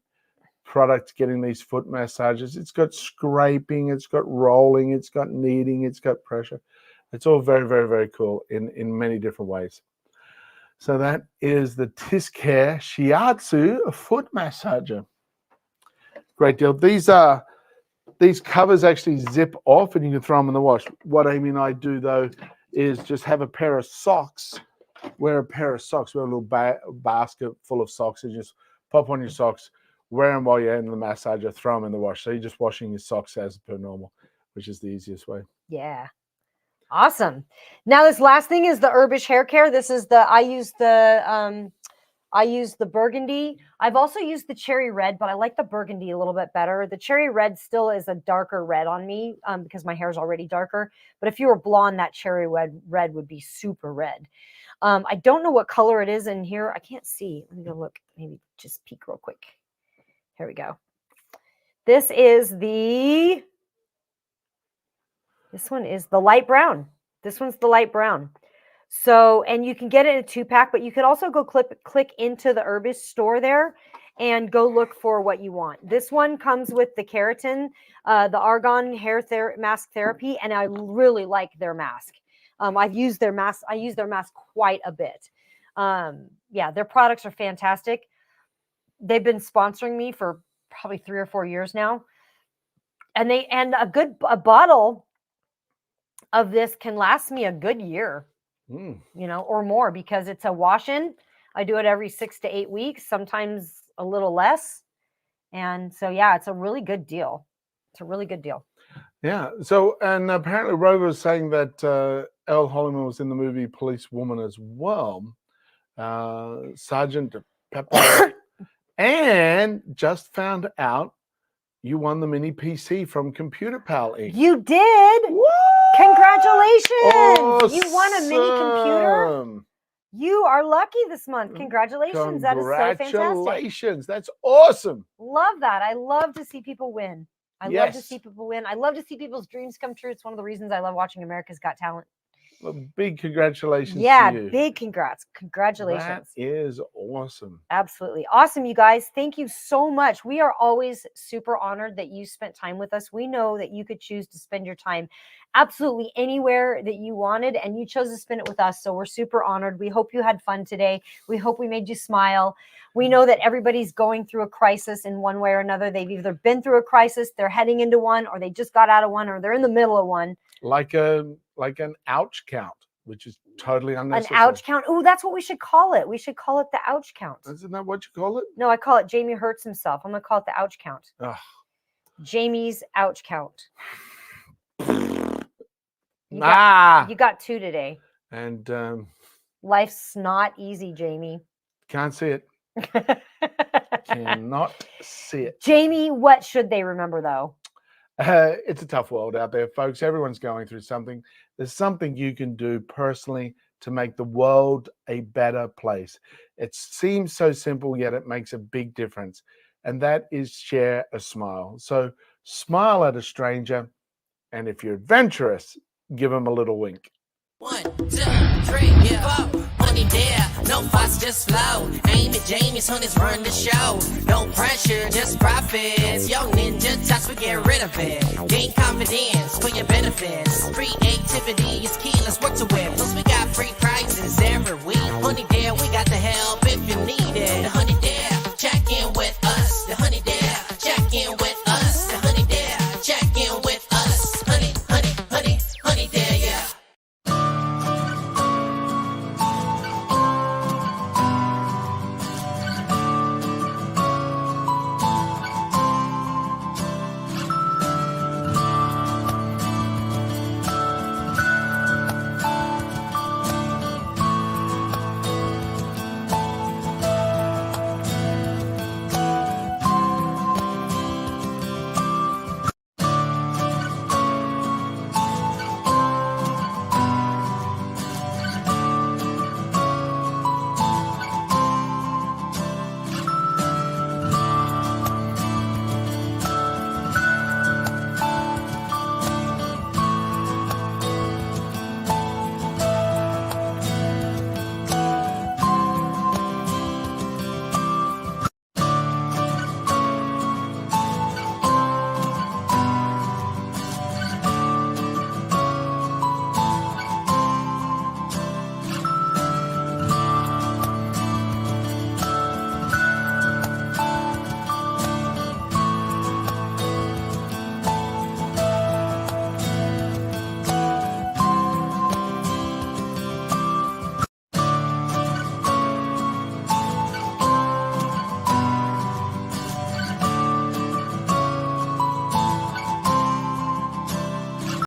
Speaker 3: product getting these foot massages. It's got scraping, it's got rolling, it's got kneading, it's got pressure. It's all very, very, very cool in many different ways. So that is the Tiz Care Shiatsu foot massager. Great deal. These covers actually zip off and you can throw them in the wash. What Amy and I do though is just have a pair of socks. Wear a pair of socks. Wear a little basket full of socks and just pop on your socks, wear them while you're in the massager, throw them in the wash. So you're just washing your socks as per normal, which is the easiest way.
Speaker 2: Yeah. Awesome. Now this last thing is the Herbish hair care. This is I use the burgundy. I've also used the cherry red, but I like the burgundy a little bit better. The cherry red still is a darker red on me because my hair is already darker. But if you were blonde, that cherry red would be super red. I don't know what color it is in here. I can't see. Let me go look. Maybe just peek real quick. Here we go. This one is the light brown. This one's the light brown. So, and you can get it in a 2-pack, but you could also go click into the Herbish store there and go look for what you want. This one comes with the keratin, the argan hair mask therapy, and I really like their mask. I've used their mask. I use their mask quite a bit. Yeah, their products are fantastic. They've been sponsoring me for probably 3 or 4 years now. And a bottle of this can last me a good year. or more, because it's a wash-in. I do it every 6 to 8 weeks, sometimes a little less. And so, yeah, it's a really good deal. It's a really good deal.
Speaker 3: Yeah. So, and apparently Rover was saying that Elle Holliman was in the movie Police Woman as well. Sergeant Pepper. And just found out you won the mini PC from Computer Pal Inc.
Speaker 2: You did.
Speaker 3: Woo!
Speaker 2: Congratulations. You won a mini computer.
Speaker 3: Awesome.
Speaker 2: You are lucky this month. Congratulations. That is so fantastic.
Speaker 3: Congratulations. That's awesome.
Speaker 2: Love that. I love to see people win. I love to
Speaker 3: Yes.
Speaker 2: see people win. I love to see people's dreams come true. It's one of the reasons I love watching America's Got Talent.
Speaker 3: Well, big congratulations
Speaker 2: Yeah,
Speaker 3: to you.
Speaker 2: big congrats. Congratulations.
Speaker 3: That is awesome.
Speaker 2: Absolutely. Awesome, you guys. Thank you so much. We are always super honored that you spent time with us. We know that you could choose to spend your time absolutely anywhere that you wanted, and you chose to spend it with us. So we're super honored. We hope you had fun today. We hope we made you smile. We know that everybody's going through a crisis in one way or another. They've either been through a crisis, they're heading into one, or they just got out of one, or they're in the middle of one.
Speaker 3: Like an ouch count, which is totally unnecessary.
Speaker 2: An ouch count. Oh, that's what we should call it. We should call it the ouch count.
Speaker 3: Isn't that what you call it?
Speaker 2: No, I call it Jamie hurts himself. I'm going to call it the ouch count.
Speaker 3: Ugh.
Speaker 2: Jamie's ouch count. You got 2 today.
Speaker 3: And
Speaker 2: Life's not easy, Jamie.
Speaker 3: can't see it. Cannot see it.
Speaker 2: Jamie, what should they remember, though?
Speaker 3: It's a tough world out there, folks. Everyone's going through something. There's something you can do personally to make the world a better place. It seems so simple, yet it makes a big difference. And that is share a smile. So smile at a stranger. And if you're adventurous, give them a little wink.
Speaker 1: 1, 2, 3, 4. Money there, no fuss, just flow. Aim at Jamie's hunters, run the show. No pressure, just profits. Young ninja touch, we get rid of it. Gain confidence for your benefits. Creativity is key, let's work to it. Plus we got free prizes every week. Money there, we got the help.